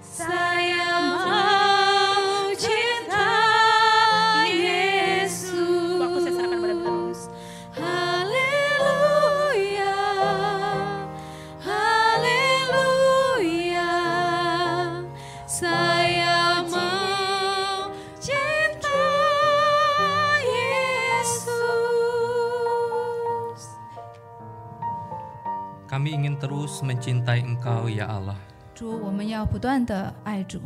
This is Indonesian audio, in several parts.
Saya mau cinta Yesus. Waktu saya serahkan pada terus. Haleluya, haleluya. Saya mau cinta Yesus. Kami ingin terus mencintai Engkau ya Allah. 主，我们要不断的爱主，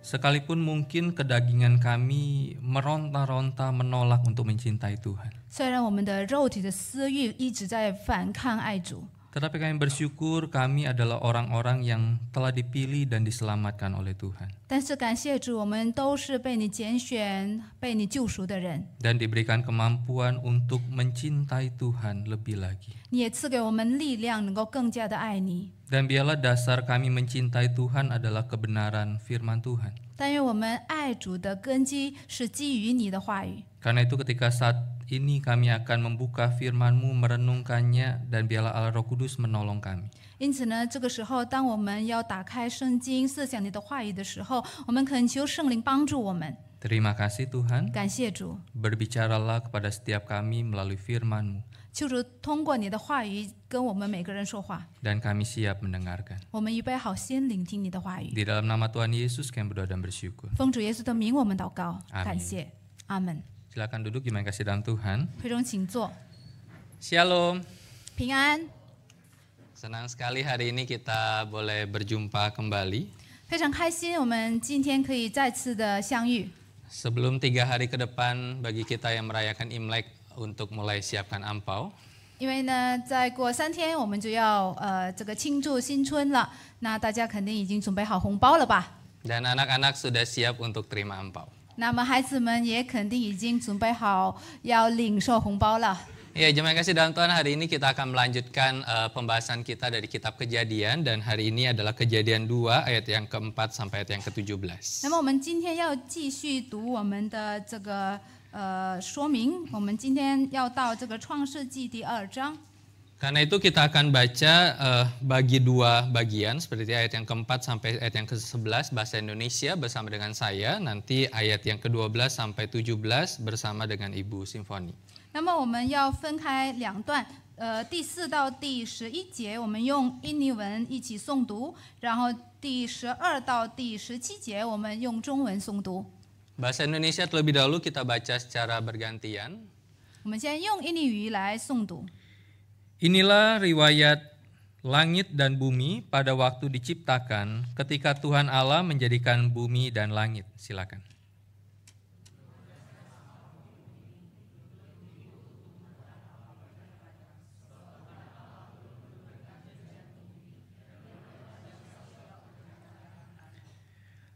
Sekalipun mungkin kedagingan kami meronta-ronta menolak untuk mencintai Tuhan. 虽然我们的肉体的私欲一直在反抗爱主， Tetapi kami bersyukur kami adalah orang-orang yang telah dipilih dan diselamatkan oleh Tuhan. 但是感谢主，我们都是被你拣选、被你救赎的人， Dan diberikan kemampuan untuk mencintai Tuhan lebih lagi. 你也赐给我们力量，能够更加的爱你。 Dan biarlah dasar kami mencintai Tuhan adalah kebenaran firman Tuhan. 但愿我们爱主的根基是基于你的话语。 Karena itu ketika saat ini kami akan membuka firman-Mu, merenungkannya, dan biarlah Allah Roh Kudus menolong kami. 因此呢，这个时候，当我们要打开圣经、思想你的话语的时候，我们恳求圣灵帮助我们。 Terima kasih Tuhan. 感谢主， Berbicaralah kepada setiap kami melalui firman-Mu, 求主通过你的话语跟我们每个人说话。 dan kami siap mendengarkan. 我们预备好心聆听你的话语。 Di dalam nama Tuhan Yesus kami berdoa dan bersyukur. 奉主耶稣的名，我们祷告， Amin 感谢，阿门。 Silakan duduk, gimana kasih dalam Tuhan. 会中请坐， Shalom. 平安。 Senang sekali hari ini kita boleh berjumpa kembali. 非常开心，我们今天可以再次的相遇。 Sebelum 3 hari ke depan bagi kita yang merayakan Imlek untuk mulai siapkan ampau. 因为呢，再过3天我们就要这个庆祝新春了，那大家肯定已经准备好红包了吧？ Dan anak-anak sudah siap untuk terima ampau. 那么孩子们也肯定已经准备好要领受红包了。 Ya, jemaat kasih dalam Tuhan, hari ini kita akan melanjutkan pembahasan kita dari kitab Kejadian, dan hari ini adalah Kejadian 2 ayat yang ke-4 sampai ayat yang ke-17. 那么我们今天要继续读我们的这个说明，我们今天要到这个创世纪第2章。 Karena itu kita akan baca bagi 2 bagian seperti ayat yang ke-4 sampai ayat yang ke-11 bahasa Indonesia bersama dengan saya, nanti ayat yang ke-12 sampai 17 bersama dengan Ibu Simfoni. 那么我们要分开2段，第4到第11节我们用印尼文一起诵读，然后第12到第17节我们用中文诵读。 Bahasa Indonesia terlebih dahulu kita baca secara bergantian. 我们先用印尼语来诵读。 Inilah riwayat langit dan bumi pada waktu diciptakan ketika Tuhan Allah menjadikan bumi dan langit. Silakan.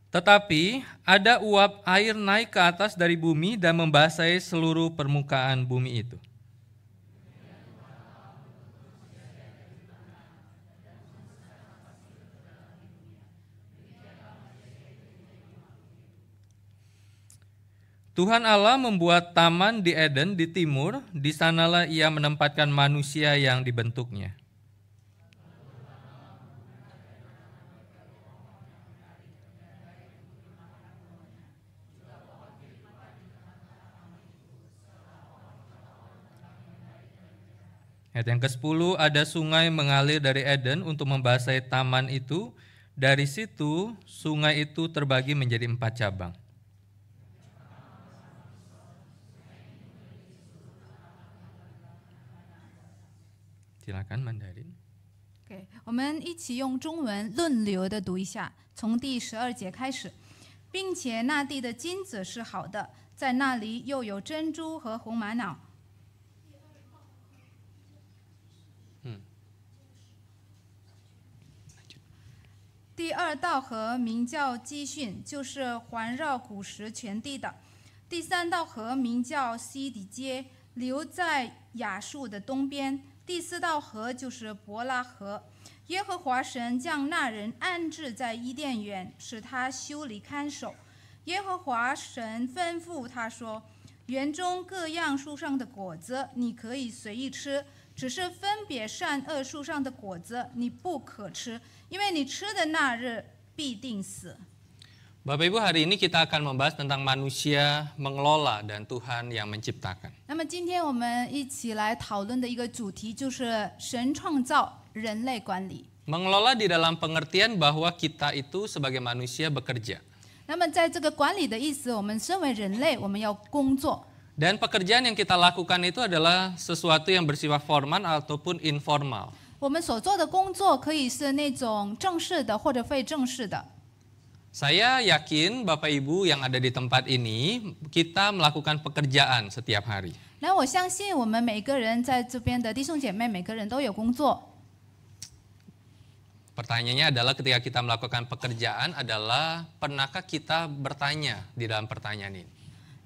Tetapi ada uap air naik ke atas dari bumi dan membasahi seluruh permukaan bumi itu. Tuhan Allah membuat taman di Eden di timur, di sanalah Ia menempatkan manusia yang dibentuknya. Ayat yang ke-10, ada sungai mengalir dari Eden untuk membasahi taman itu. Dari situ, sungai itu terbagi menjadi 4 cabang. Silakan Mandarin. OK， 我们一起用中文轮流的读一下，从第12节开始，并且那地的金子是好的，在那里又有珍珠和红玛瑙。第2道河名叫基训，就是环绕古时全地的。第3道河名叫西底街，流在亚述的东边。第4道河就是伯拉河。耶和华神将那人安置在伊甸园，使他修理看守。耶和华神吩咐他说：“园中各样树上的果子你可以随意吃，只是分别善恶树上的果子你不可吃，因为你吃的那日必定死。 Bapak Ibu, hari ini kita akan membahas tentang manusia mengelola dan Tuhan yang menciptakan. 那么今天我们一起来讨论的一个主题就是神创造，人类管理。 Mengelola di dalam pengertian bahwa kita itu sebagai manusia bekerja. 那么在这个管理的意思，我们身为人类，我们要工作。 Dan pekerjaan yang kita lakukan itu adalah sesuatu yang bersifat formal ataupun informal. 我们所做的工作可以是那种正式的或者非正式的。 Saya yakin Bapak Ibu yang ada di tempat ini, kita melakukan pekerjaan setiap hari. 那我相信我们每个人在这边的弟兄姐妹，每个人都有工作。 Pertanyaannya adalah ketika kita melakukan pekerjaan adalah pernahkah kita bertanya di dalam pertanyaan ini?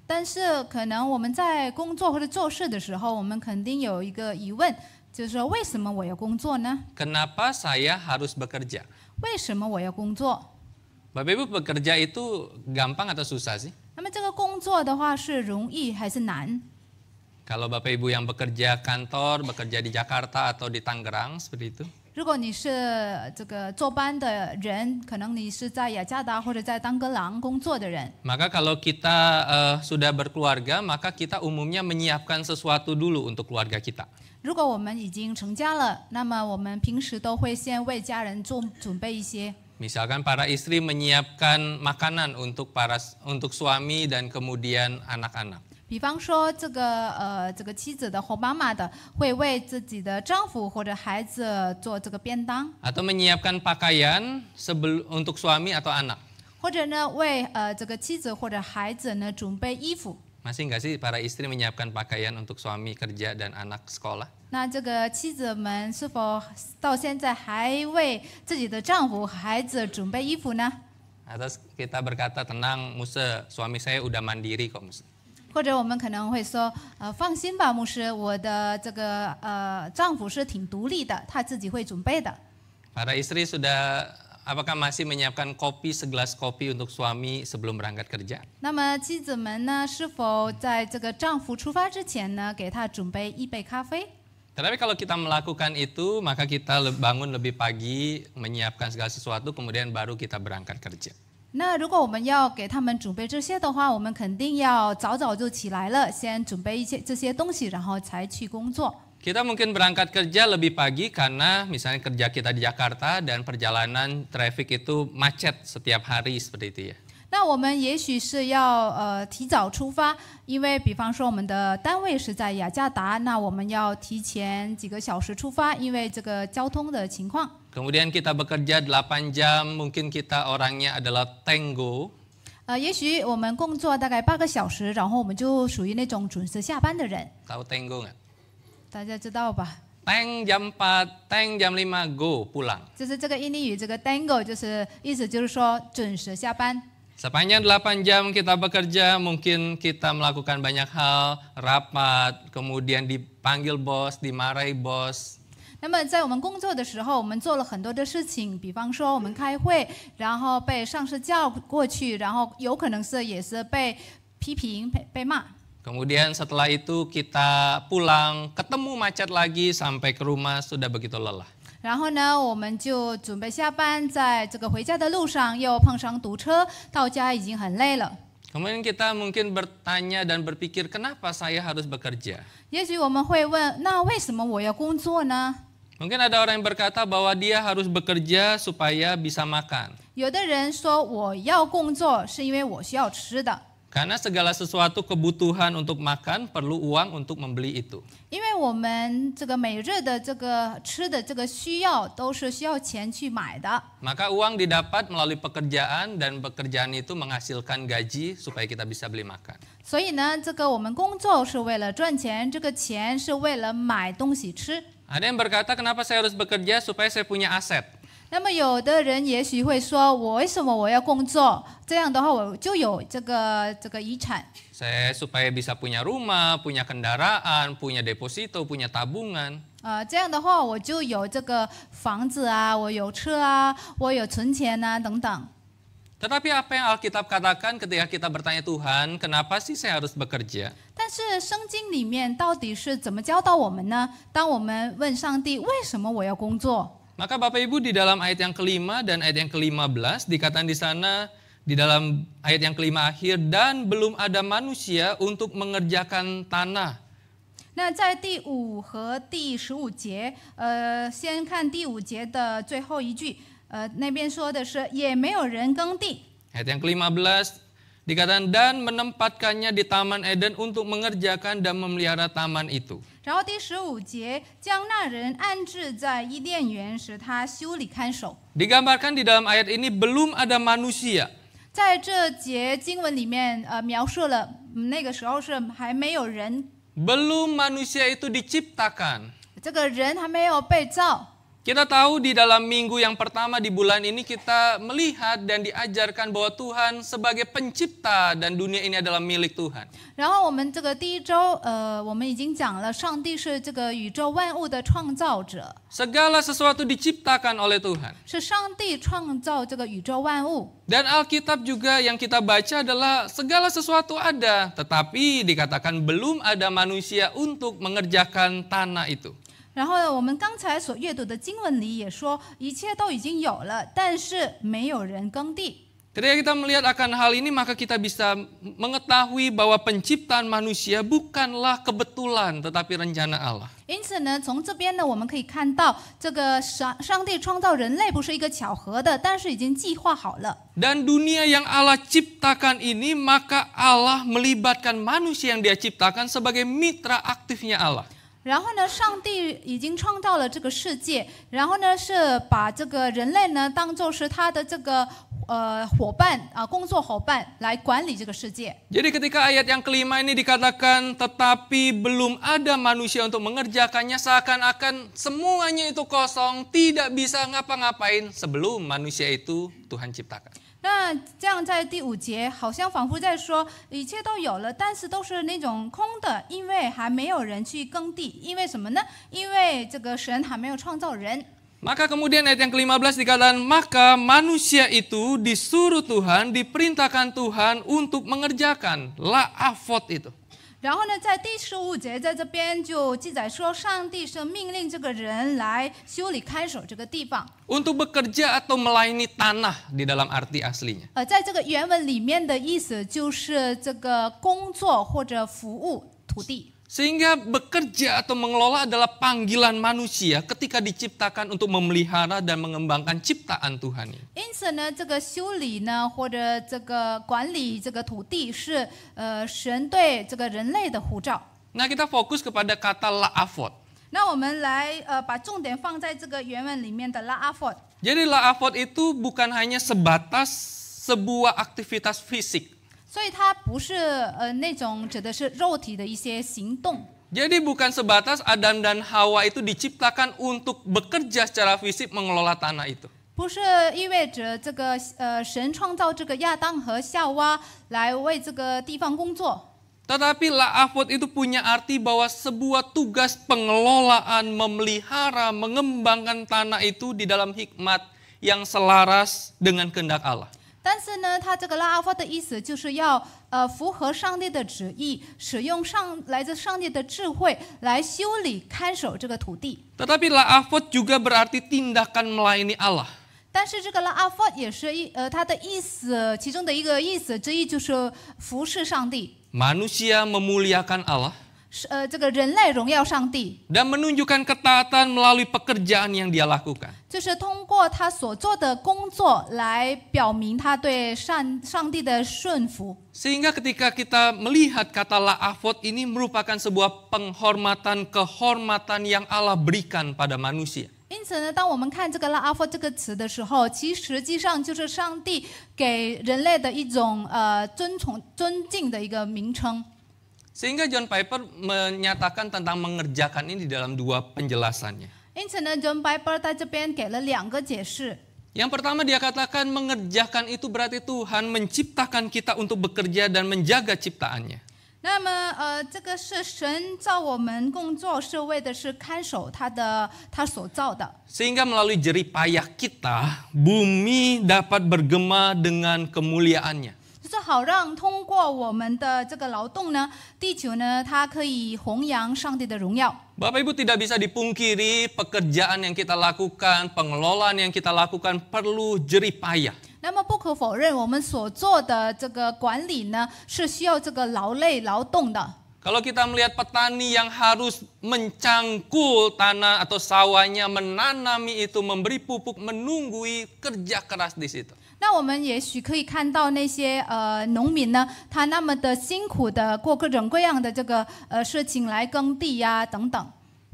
但是可能我们在工作或者做事的时候，我们肯定有一个疑问，就是说为什么我要工作呢？ Kenapa saya harus bekerja? 为什么我要工作？ Bapak Ibu, bekerja itu gampang atau susah sih? 那么这个工作的话是容易还是难？ Kalau Bapak Ibu yang bekerja kantor, bekerja di Jakarta atau di Tangerang seperti itu, 如果你是这个坐班的人，可能你是在雅加达或者在当哥朗工作的人， maka kalau kita sudah berkeluarga, maka kita umumnya menyiapkan sesuatu dulu untuk keluarga kita. 如果我们已经成家了，那么我们平时都会先为家人准备一些。 Misalkan para istri menyiapkan makanan untuk suami dan kemudian anak-anak. 比方说，这个妻子的或妈妈的会为自己的丈夫或者孩子做这个便当， Atau menyiapkan pakaian untuk suami atau anak. 或者呢为这个妻子或者孩子呢准备衣服。 Masih nggak sih para istri menyiapkan pakaian untuk suami kerja dan anak sekolah? 那这个妻子们是否到现在还为自己的丈夫、孩子准备衣服呢？ Atau kita berkata, tenang Musa, suami saya udah mandiri kok Musa. 或者我们可能会说，放心吧，牧师，我的这个丈夫是挺独立的，他自己会准备的。 Para istri apakah masih menyiapkan segelas kopi untuk suami sebelum berangkat kerja? 那么妻子们呢，是否在这个丈夫出发之前呢，给他准备一杯咖啡？ Tetapi kalau kita melakukan itu, maka kita bangun lebih pagi, menyiapkan segala sesuatu, kemudian baru kita berangkat kerja. 那如果我们要给他们准备这些的话，我们肯定要早早就起来了，先准备这些东西，然后才去工作。 Kita mungkin berangkat kerja lebih pagi karena misalnya kerja kita di Jakarta dan perjalanan traffic itu macet setiap hari seperti itu ya. 那我们也许是要提早出发，因为比方说我们的单位是在雅加达，那我们要提前几个小时出发，因为这个交通的情况。 Kemudian kita bekerja 8 jam, mungkin kita orangnya adalah tenggo. 也许我们工作大概8个小时，然后我们就属于那种准时下班的人， Tahu tenggo nggak? 大家知道吧？ Teng jam 4, teng jam 5, go pulang. 就是这个印尼语这个 tango， 就是意思就是说准时下班。 Sepanjang 8 jam kita bekerja, mungkin kita melakukan banyak hal, rapat, kemudian dipanggil bos, dimarahi bos. 那么在我们工作的时候，我们做了很多的事情，比方说我们开会，然后被上司叫过去，然后有可能也是被批评、被骂。 Kemudian setelah itu kita pulang, ketemu macet lagi sampai ke rumah sudah begitu lelah. 然后呢，我们就准备下班，在这个回家的路上又碰上堵车，到家已经很累了。 Kemudian kita mungkin bertanya dan berpikir, kenapa saya harus bekerja? 也许我们会问，那为什么我要工作呢？ Mungkin ada orang yang berkata bahwa dia harus bekerja supaya bisa makan. 有的人说我要工作是因为我需要吃的， Karena segala sesuatu kebutuhan untuk makan perlu uang untuk membeli itu. 因为我们这个每日的这个吃的这个需要都是需要钱去买的。 Maka uang didapat melalui pekerjaan dan pekerjaan itu menghasilkan gaji supaya kita bisa beli makan. 所以呢，这个我们工作是为了赚钱，这个钱是为了买东西吃。 Ada yang berkata, kenapa saya harus bekerja supaya saya punya aset? 那么有的人也许会说，我为什么我要工作？这样的话，我就有这个遗产。 Saya supaya bisa punya rumah, punya kendaraan, punya deposito, punya tabungan. 这样的话，我就有这个房子啊，我有车啊，我有存钱啊，等等。 Tetapi apa yang Alkitab katakan ketika kita bertanya Tuhan, kenapa sih saya harus bekerja? 但是圣经里面到底是怎么教导我们呢？当我们问上帝为什么我要工作， Maka Bapak Ibu di dalam ayat yang kelima dan ayat yang ke-15 dikatakan di sana di dalam ayat yang kelima akhir dan belum ada manusia untuk mengerjakan tanah. 那在第5和第15节，先看第5节的最后一句，那边说的是也没有人耕地。 Ayat yang ke-15 dikatakan dan menempatkannya di Taman Eden untuk mengerjakan dan memelihara taman itu. 然后第15节，将那人安置在伊甸园，使他修理看守。 Digambarkan di dalam ayat ini belum ada manusia. 在这节经文里面，描述了那个时候是还没有人， Belum manusia itu diciptakan. 这个人还没有被造。 Kita tahu di dalam minggu yang pertama di bulan ini kita melihat dan diajarkan bahwa Tuhan sebagai pencipta dan dunia ini adalah milik Tuhan. 然后我们这个第1周，我们已经讲了，上帝是这个宇宙万物的创造者， Segala sesuatu diciptakan oleh Tuhan. 是上帝创造这个宇宙万物。 Dan Alkitab juga yang kita baca adalah segala sesuatu ada, tetapi dikatakan belum ada manusia untuk mengerjakan tanah itu. 然后呢，我们刚才所阅读的经文里也说，一切都已经有了，但是没有人耕地。 Ketika kita melihat akan hal ini, maka kita bisa mengetahui bahwa penciptaan manusia bukanlah kebetulan, tetapi rencana Allah. 因此呢，从这边呢，我们可以看到，这个上帝创造人类不是一个巧合的，但是已经计划好了。 Dan dunia yang Allah ciptakan ini, maka Allah melibatkan manusia yang Dia ciptakan sebagai mitra aktifnya Allah. 然后呢，上帝已经创造了这个世界，然后呢是把这个人类呢当作是他的这个伙伴工作伙伴来管理这个世界。 Jadi ketika ayat yang kelima ini dikatakan tetapi belum ada manusia untuk mengerjakannya, seakan-akan semuanya itu kosong, tidak bisa ngapa-ngapain sebelum manusia itu Tuhan ciptakan. 那这样在第5节，好像仿佛在说，一切都有了，但是都是那种空的，因为还没有人去耕地。因为什么呢？因为这个神还没有创造人。 Maka kemudian ayat yang ke-15 dikatakan, maka manusia itu disuruh Tuhan, diperintahkan Tuhan untuk mengerjakan la'afot itu. 然后呢，在第15节在这边就记载说，上帝是命令这个人来修理看守这个地方。 Untuk bekerja atau melayani tanah di dalam arti aslinya. 在这个原文里面的意思就是这个工作或者服务土地。 Sehingga bekerja atau mengelola adalah panggilan manusia ketika diciptakan untuk memelihara dan mengembangkan ciptaan Tuhan ini. 因此呢，这个修理呢，或者这个管理这个土地是神对这个人类的呼召。 Nah, kita fokus kepada kata la'afot. 那我们来把重点放在这个原文里面的拉阿佛。 Jadi la'afot itu bukan hanya sebatas sebuah aktivitas fisik. 所以它不是那种指的是肉体的一些行动。 Jadi bukan sebatas Adam dan Hawa itu diciptakan untuk bekerja secara fisik mengelola tanah itu. 不是意味着这个神创造这个亚当和夏娃来为这个地方工作。 Tetapi la'afot itu punya arti bahwa sebuah tugas pengelolaan, memelihara, mengembangkan tanah itu di dalam hikmat yang selaras dengan kehendak Allah. 但是呢，它这个拉阿佛的意思就是要符合上帝的旨意，使用来自上帝的智慧来修理看守这个土地。 Tetapi la'afot juga berarti tindakan melayani Allah. 但是这个拉阿佛也是它的意思，其中的一个意思之一就是服侍上帝， Manusia memuliakan Allah 这个人类荣耀上帝， dan menunjukkan ketaatan melalui pekerjaan yang dia lakukan. 就是通过他所做的工作来表明他对上帝的顺服。 Sehingga ketika kita melihat kata la'afot ini merupakan sebuah penghormatan, kehormatan yang Allah berikan pada manusia. 因此呢，当我们看这个拉阿佛这个词的时候，其实际上就是上帝给人类的一种尊敬的一个名称。 Sehingga John Piper menyatakan tentang mengerjakan ini di dalam dua penjelasannya. 因此呢 ，John Piper 在这边给了2个解释。 Yang pertama dia katakan mengerjakan itu berarti Tuhan menciptakan kita untuk bekerja dan menjaga ciptaannya. 那么这个是神造我们工作，是为的是看守他所造的。 Sehingga melalui jerih payah kita, bumi dapat bergema dengan kemuliaannya. 就是好让通过我们的这个劳动呢，地球呢，它可以弘扬上帝的荣耀。Bapak Ibu, tidak bisa dipungkiri pekerjaan yang kita lakukan, pengelolaan yang kita lakukan perlu jerih payah. 那么不可否认，我们所做的这个管理呢，是需要这个劳累劳动的。 Kalau kita melihat petani yang harus mencangkul tanah atau sawahnya, menanami itu, memberi pupuk, menunggui, kerja keras di situ. 那我们也许可以看到那些农民呢，他那么的辛苦的过各种各样的这个事情来耕地呀、等等。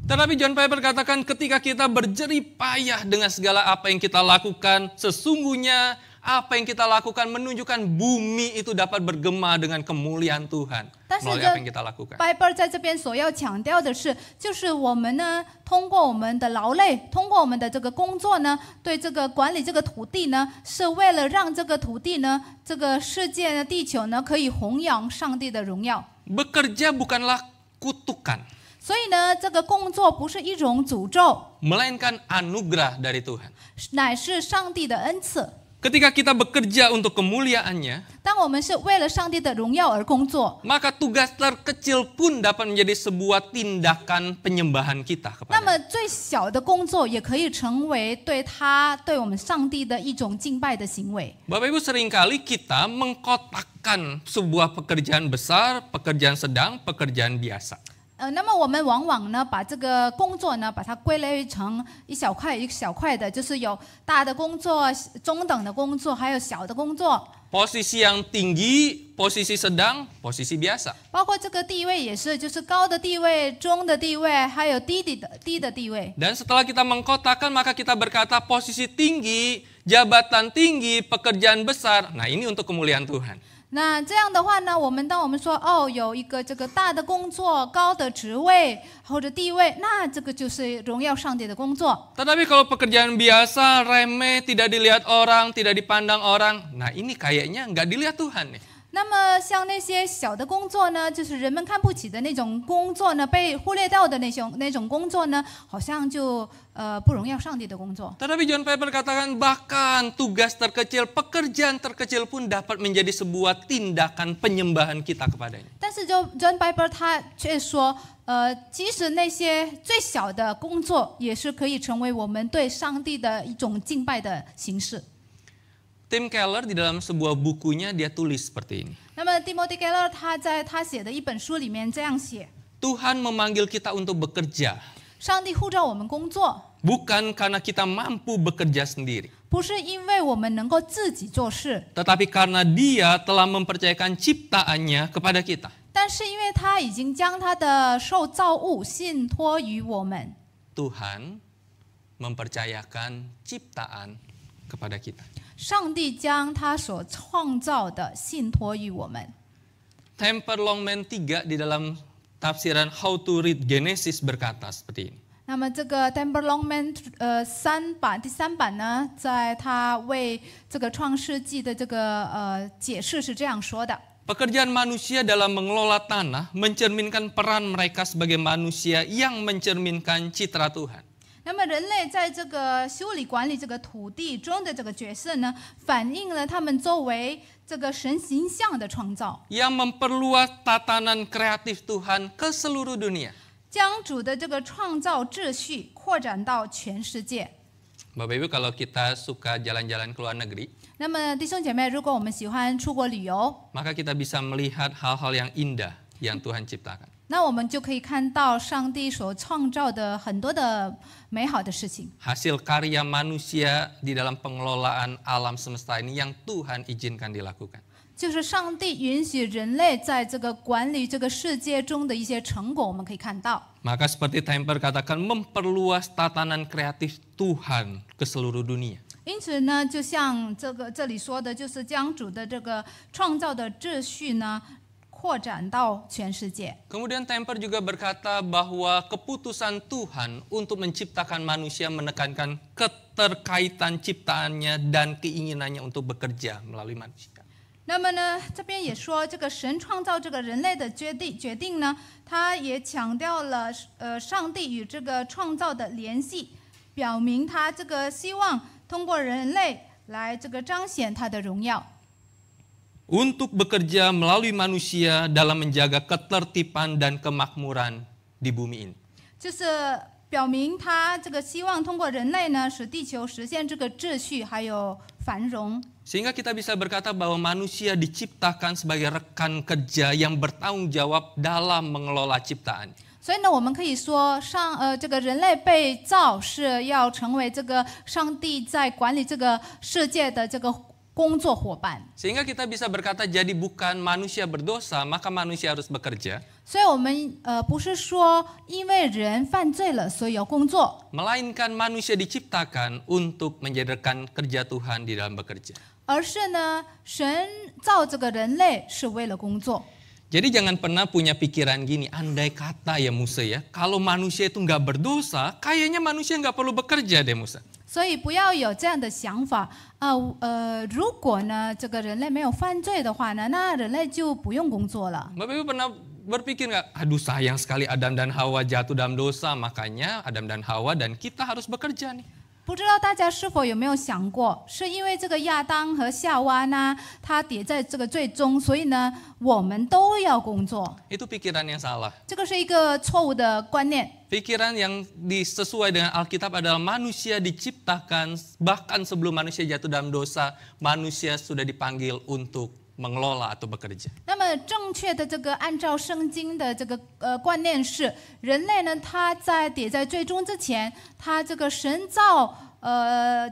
Tetapi John Piper katakan ketika kita berjerih payah dengan segala apa yang kita lakukan, sesungguhnya apa yang kita lakukan menunjukkan bumi itu dapat bergema dengan kemuliaan Tuhan melalui apa yang kita lakukan. Piper 在这边所要强调的是，就是我们呢，通过我们的劳累，通过我们的这个工作呢，对这个管理这个土地呢，是为了让这个土地呢，这个世界呢，地球呢，可以弘扬上帝的荣耀。 Bekerja bukanlah kutukan, 所以呢，这个工作不是一种诅咒， melainkan anugerah dari Tuhan. 乃是上帝的恩赐。 Ketika kita bekerja untuk kemuliaannya, 当我们是为了上帝的荣耀而工作， maka tugas terkecil pun dapat menjadi sebuah tindakan penyembahan kita 那 kepada. 么最小的工作也可以成为对我们上帝的一种敬拜的行为。 Bapak Ibu, seringkali kita mengkotakkan sebuah pekerjaan besar, pekerjaan sedang, pekerjaan biasa. 那么我们往往呢，把这个工作呢，把它归类成一小块一小块的，就是有大的工作、中等的工作，还有小的工作。 Posisi yang tinggi, posisi sedang, posisi biasa. 包括这个地位也是，就是高的地位、中的地位，还有低的地位。 Dan setelah kita mengkotakkan, maka kita berkata posisi tinggi, jabatan tinggi, pekerjaan besar. Nah, ini untuk kemuliaan Tuhan. 那这样的话呢，当我们说哦，有一个这个大的工作、高的职位或者地位，那这个就是荣耀上帝的工作。 Tetapi kalau pekerjaan biasa, remeh, tidak dilihat orang, tidak dipandang orang, nah ini kayaknya nggak dilihat Tuhan nih. 那么像那些小的工作呢，就是人们看不起的那种工作呢，被忽略掉的那种工作呢，好像就不荣耀上帝的工作。 Tetapi John Piper katakan bahkan tugas terkecil, pekerjaan terkecil pun dapat menjadi sebuah tindakan penyembahan kita kepadanya. 但是John Piper 他却说，即使那些最小的工作，也是可以成为我们对上帝的一种敬拜的形式。 Tim Keller di dalam sebuah bukunya dia tulis seperti ini. 那么 Timothy Keller 他在他写的一本书里面这样写： Tuhan memanggil kita untuk bekerja, 上帝呼召我们工作， bukan karena kita mampu bekerja sendiri, 不是因为我们能够自己做事， tetapi karena Dia telah mempercayakan ciptaannya kepada kita. 但是因为他已经将他的受造物信托于我们。 Tuhan mempercayakan ciptaan kepada kita. 上帝将他所创造的信托于我们。 Temper Longman 3 di dalam tafsiran How to Read Genesis berkata seperti ini. 那么这个 Temper Longman 第三版呢，在他为这个创世纪的这个解释是这样说的。 Pekerjaan manusia dalam mengelola tanah mencerminkan peran mereka sebagai manusia yang mencerminkan citra Tuhan. 那么人类在这个修理管理这个土地中的这个角色呢，反映了他们作为这个神形象的创造， Yang memperluas tatanan kreatif Tuhan ke seluruh dunia. 将主的这个创造秩序扩展到全世界。 Bapak Ibu, kalau kita suka jalan-jalan ke luar negeri, 那么弟兄姐妹，如果我们喜欢出国旅游， maka kita bisa melihat hal-hal yang indah yang Tuhan ciptakan. 那我们就可以看到上帝所创造的很多的美好的事情。 Hasil karya manusia di dalam pengelolaan alam semesta ini yang Tuhan izinkan dilakukan. 就是上帝允许人类在这个管理这个世界中的一些成果，我们可以看到。 Maka seperti Temper katakan, memperluas tatanan kreatif Tuhan ke seluruh dunia. 因此呢，就像这里说的，就是将主的这个创造的秩序呢，扩展到全世界。 Kemudian Temper juga berkata bahwa keputusan Tuhan untuk menciptakan manusia menekankan keterkaitan ciptaannya dan keinginannya untuk bekerja melalui manusia. 那么呢，这边也说，这个神创造这个人类的决定呢，他也强调了上帝与这个创造的联系，表明他这个希望通过人类来这个彰显他的荣耀。 Untuk bekerja melalui manusia dalam menjaga ketertiban dan kemakmuran di bumi ini. 就是表明他这个希望通过人类呢，使地球实现这个秩序还有繁荣。 Sehingga kita bisa berkata bahwa manusia diciptakan sebagai rekan kerja yang bertanggung jawab dalam mengelola ciptaan. 所以呢，我们可以说这个人类被造是要成为这个上帝在管理这个世界的这个工作伙伴。 Sehingga kita bisa berkata jadi bukan manusia berdosa, maka manusia harus bekerja. 所以我们不是说因为人犯罪了，所以要工作， Melainkan manusia diciptakan untuk menjadi rekan kerja Tuhan di dalam bekerja. 而是呢，神造这个人类是为了工作。 Jadi jangan pernah punya pikiran gini, andai kata ya Musa ya, kalau manusia itu nggak berdosa, kayaknya manusia nggak perlu bekerja deh Musa. 所以不要有这样的想法如果呢这个人类没有犯罪的话呢，那人类就不用工作了。 Bapak Ibu pernah berpikir nggak, aduh sayang sekali Adam dan Hawa jatuh dalam dosa, makanya Adam dan Hawa dan kita harus bekerja nih. 不知道大家是否有没有想过，是因为这个亚当和夏娃呢，他跌在这个最终，所以呢，我们都要工作。 Itu pikiran yang salah. 这个是一个错误的观念。 Pikiran yang sesuai dengan Alkitab adalah manusia diciptakan, bahkan sebelum manusia jatuh dalam dosa, manusia sudah dipanggil untuk mengelola atau bekerja. 那么正确的这个按照圣经的这个观念是，人类呢，他在跌在最终之前，他这个神造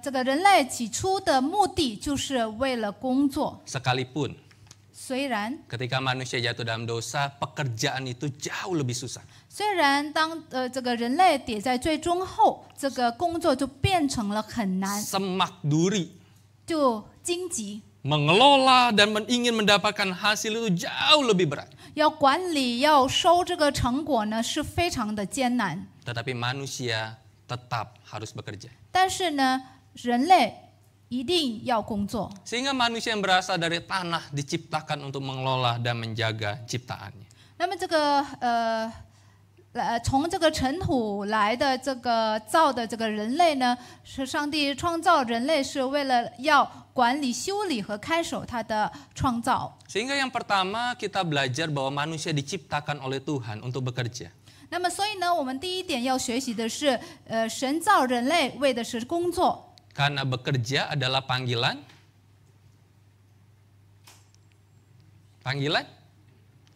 这个人类起初的目的就是为了工作。 Sekalipun 虽然 ketika manusia jatuh dalam dosa, pekerjaan itu jauh lebih susah. 虽然当这个人类跌在最终后，这个工作就变成了很难， Semak duri, 就荆棘。 mengelola dan ingin mendapatkan hasil itu jauh lebih berat. 要管理、要收这个成果呢，是非常的艰难。 Tetapi manusia tetap harus bekerja. 但是呢，人类一定要工作。 Sehingga manusia yang berasal dari tanah diciptakan untuk mengelola dan menjaga ciptaannya. 那么这个从这个尘土来的这个造的这个人类呢，是上帝创造人类是为了要管理、修理和看守他的创造。 Sehingga yang pertama kita belajar bahwa manusia diciptakan oleh Tuhan untuk bekerja. 那么，所以呢，我们第一点要学习的是，神造人类为的是工作。 Karena bekerja adalah panggilan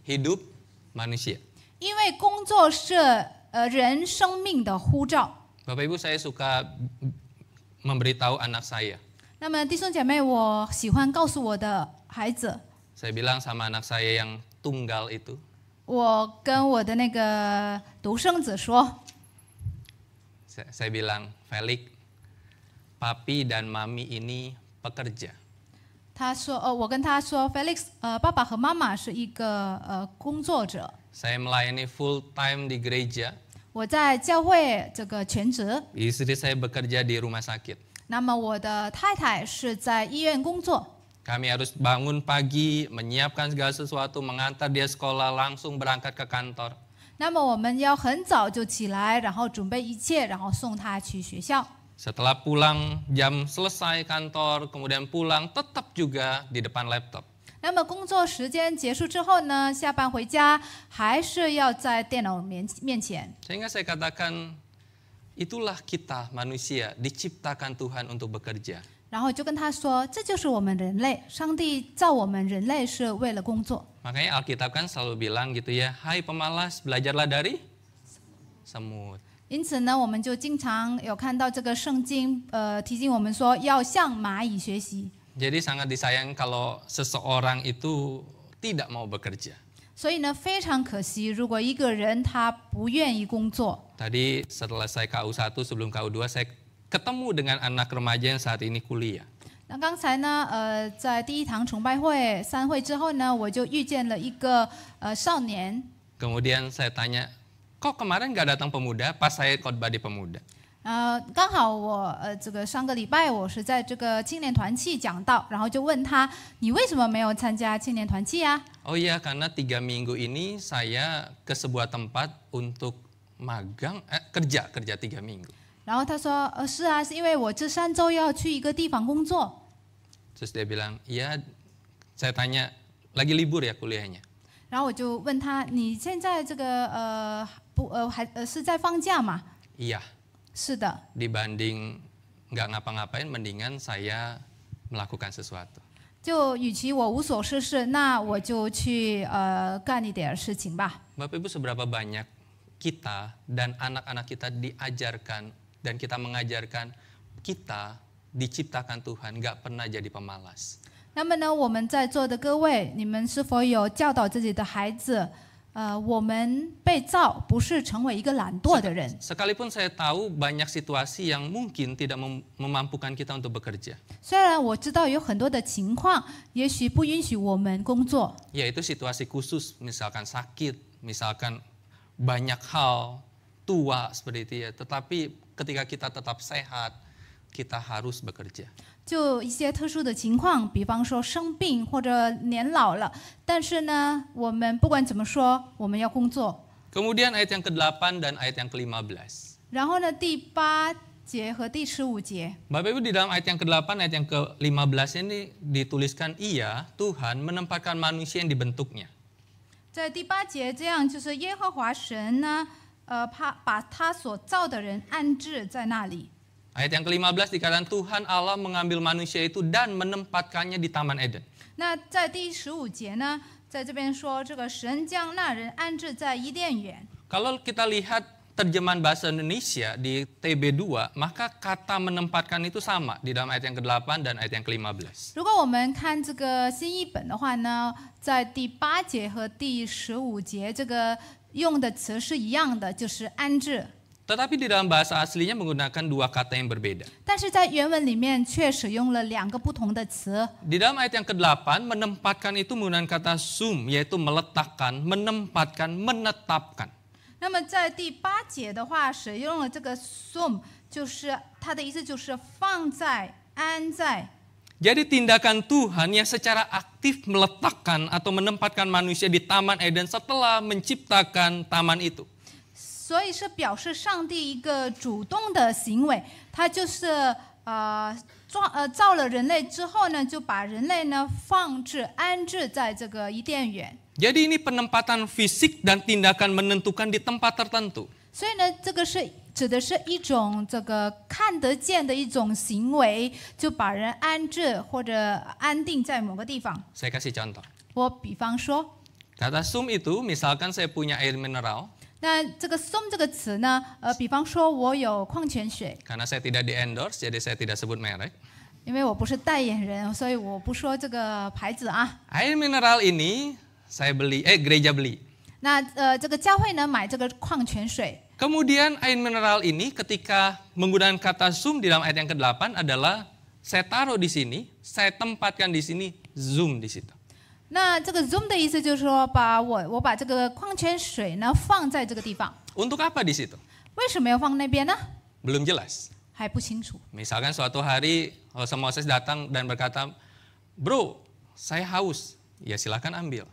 hidup manusia. 因为工作是人生命的呼召。 Bapak Ibu, saya suka memberitahu anak saya. 那么弟兄姐妹，我喜欢告诉我的孩子， Saya bilang sama anak saya yang tunggal itu, 我跟我的那个独生子说， saya bilang, Felix, papi dan mami ini pekerja. 他说，我跟他说 ，Felix，爸爸和妈妈是一个工作者， Saya melayani full time di gereja. 我在教会这个全职。 Istri saya bekerja di rumah sakit. 那么我的太太是在医院工作。 Kami harus bangun pagi, menyiapkan segala sesuatu, mengantar dia sekolah, langsung berangkat ke kantor. 那么我们要很早就起来，然后准备一切，然后送他去学校。 Setelah pulang, jam selesai kantor, kemudian pulang, tetap juga di depan laptop. 那么工作时间结束之后呢，下班回家还是要在电脑面前。 Sehingga saya katakan, itulah kita manusia, diciptakan Tuhan untuk bekerja. 然后就跟他说，这就是我们人类，上帝造我们人类是为了工作。 Makanya Alkitab kan selalu bilang gitu ya, hai pemalas, belajarlah dari semut. 因此呢，我们就经常有看到这个圣经，提醒我们说要向蚂蚁学习。 Jadi sangat disayang kalau seseorang itu tidak mau bekerja. 所以呢，非常可惜，如果一个人他不愿意工作。 Tadi setelah saya KU1 sebelum KU2 saya ketemu dengan anak remaja yang saat ini kuliah. 那刚才呢，在第一堂崇拜会散会之后呢，我就遇见了一个少年。 Kemudian saya tanya, kok kemarin nggak datang pemuda pas saya khotbah di pemuda? 刚好我这个上个礼拜我是在这个青年团契讲道，然后就问他，你为什么没有参加青年团契啊？ Oh iya, karena 3 minggu ini saya ke sebuah tempat untuk magang, kerja 3 minggu. 然后他说，是啊，是因为我这3周要去一个地方工作。 Terus dia bilang, iya, saya tanya, lagi libur ya kuliahnya? 然后我就问他，你现在这个是在放假嘛？ Iya, 是的。 dibanding nggak ngapa-ngapain, mendingan saya melakukan sesuatu. 就与其我无所事事，那我就去干一点事情吧。 Bapak Ibu, seberapa banyak kita dan anak-anak kita diajarkan dan kita mengajarkan kita diciptakan Tuhan nggak pernah jadi pemalas. 那么呢，我们在座的各位，你们是否有教导自己的孩子？我们被造不是成为一个懒惰的人。 Sekalipun saya tahu banyak situasi yang mungkin tidak memampukan kita untuk bekerja. 虽然我知道有很多的情况，也许不允许我们工作， Yaitu situasi khusus, misalkan sakit, misalkan banyak hal, tua seperti itu ya. Tetapi ketika kita tetap sehat, kita harus bekerja. 就一些特殊的情况，比方说生病或者年老了，但是呢，我们不管怎么说，我们要工作。 Kemudian ayat yang ke-8 dan ayat yang ke-15. 然后呢，第8节和第15节， Bapak Ibu, di dalam ayat yang ke-8, ayat yang ke-15 ini dituliskan, Ia, Tuhan, menempatkan manusia yang dibentuknya. 在第8节这样，就是耶和华神呢，把他所造的人安置在那里。 Ayat yang ke-15 dikatakan Tuhan Allah mengambil manusia itu dan menempatkannya di Taman Eden. 那在第15节呢，在这边说，这个神将那人安置在伊甸园。 Kalau kita lihat terjemahan bahasa Indonesia di TB2, maka kata menempatkan itu sama di dalam ayat yang ke-8 dan ayat yang ke-15. 如果我们看这个新译本的话呢，在第8节和第15节，这个用的词是一样的，就是安置。 Tetapi di dalam bahasa aslinya menggunakan dua kata yang berbeda. 但是在原文里面却使用了2个不同的词。 Di dalam ayat yang ke-8, menempatkan itu menggunakan kata sum, yaitu meletakkan, menempatkan, menetapkan. 那么在第8节的话，使用了这个 sum， 就是它的意思就是放在、安在。 Jadi tindakan Tuhan yang secara aktif meletakkan atau menempatkan manusia di Taman Eden setelah menciptakan taman itu. 所以是表示上帝一个主动的行为，他就是造了人类之后呢，就把人类呢放置安置在这个伊甸园。 Jadi ini penempatan fisik dan tindakan menentukan di tempat tertentu. 所以呢，这个是指的是一种这个看得见的一种行为，就把人安置或者安定在某个地方。 Saya kasih contoh. 我比方说， Kata sum itu, misalkan saya punya air mineral, 那这个 sum 这个词呢，比方说我有矿泉水， karena saya tidak di-endorse, jadi saya tidak sebut merek. 因为我不是代言人，所以我不说这个牌子啊。 Air mineral ini saya beli, gereja beli. 那这个教会呢买这个矿泉水， Kemudian air mineral ini ketika menggunakan kata sum di dalam ayat yang ke-8 adalah saya taruh di sini, saya tempatkan di sini, zoom di situ. 那这个 zoom 的意思就是说，我把这个矿泉水呢放在这个地方。 Untuk apa di situ? 为什么要放那边呢？ Belum jelas. 还不清楚。 Misalkan suatu hari Moses datang dan berkata, bro, saya haus. Ya silakan ambil.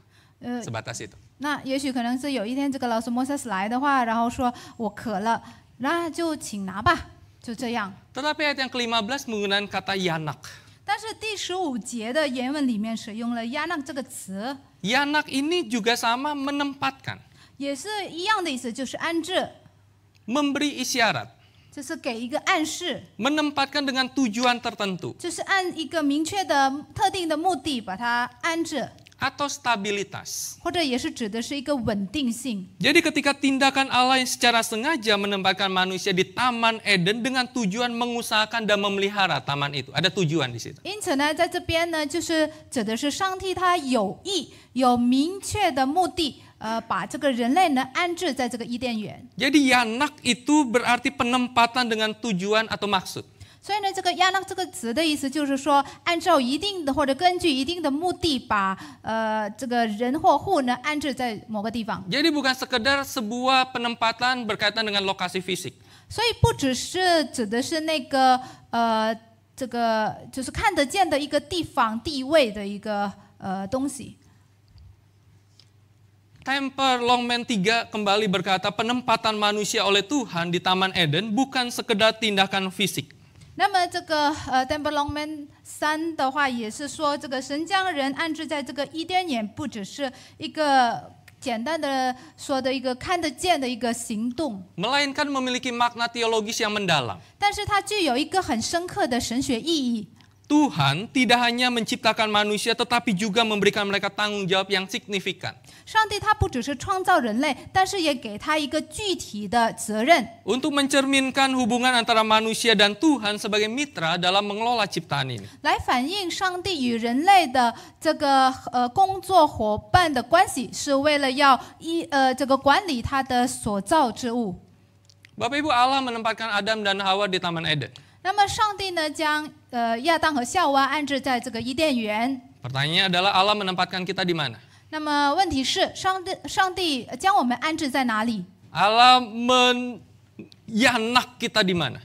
Sebatas itu. 那也许可能是有一天这个老师摩西来的话，然后说我渴了，那就请拿吧，就这样。 Tetapi ayat yang ke-15 menggunakan kata yanak. 但是第15节的原文里面使用了 yanak 这个词， Yanak ini juga sama menempatkan, 也是一样的意思，就是安置， memberi isyarat, 就是给一个暗示， menempatkan dengan tujuan tertentu, 就是按一个明确的特定的目的把它安置， atau stabilitas. 或者也是指的是一个稳定性。 Jadi ketika tindakan Allah yang secara sengaja menempatkan manusia di Taman Eden dengan tujuan mengusahakan dan memelihara taman itu. Ada tujuan di situ. 因此呢，在这边呢，就是指的是上帝他有意、有明确的目的，把这个人类呢安置在这个伊甸园。 Jadi yanak itu berarti penempatan dengan tujuan atau maksud. 所以呢，这个亚纳这个词的意思就是说，按照一定的或者根据一定的目的，把这个人或物呢安置在某个地方。 Jadi bukan sekedar sebuah penempatan berkaitan dengan lokasi fisik. 所以不只是指的是那个这个就是看得见的一个地方地位的一个东西。 Temper Longman 3 kembali berkata penempatan manusia oleh Tuhan di Taman Eden bukan sekedar tindakan fisik. 那么这个Temple Longman 3的话，也是说这个神将人安置在这个伊甸园，不只是一个简单的说的一个看得见的一个行动， melainkan memiliki makna teologis yang mendalam. 但是它具有一个很深刻的神学意义。 Tuhan tidak hanya menciptakan manusia tetapi juga memberikan mereka tanggung jawab yang signifikan. 上帝他不只是创造人类，但是也给他一个具体的责任， Untuk mencerminkan hubungan antara manusia dan Tuhan sebagai mitra dalam mengelola ciptaan ini. 来反映上帝与人类的这个工作伙伴的关系，是为了要这个管理他的所造之物。 Bapak Ibu, Allah menempatkan Adam dan Hawa di Taman Eden. 那么上帝呢，将亚当和夏娃安置在这个伊甸园。 Pertanyaannya adalah Allah menempatkan kita di mana? 那么问题是，上帝将我们安置在哪里？ Allah menyanak kita di mana?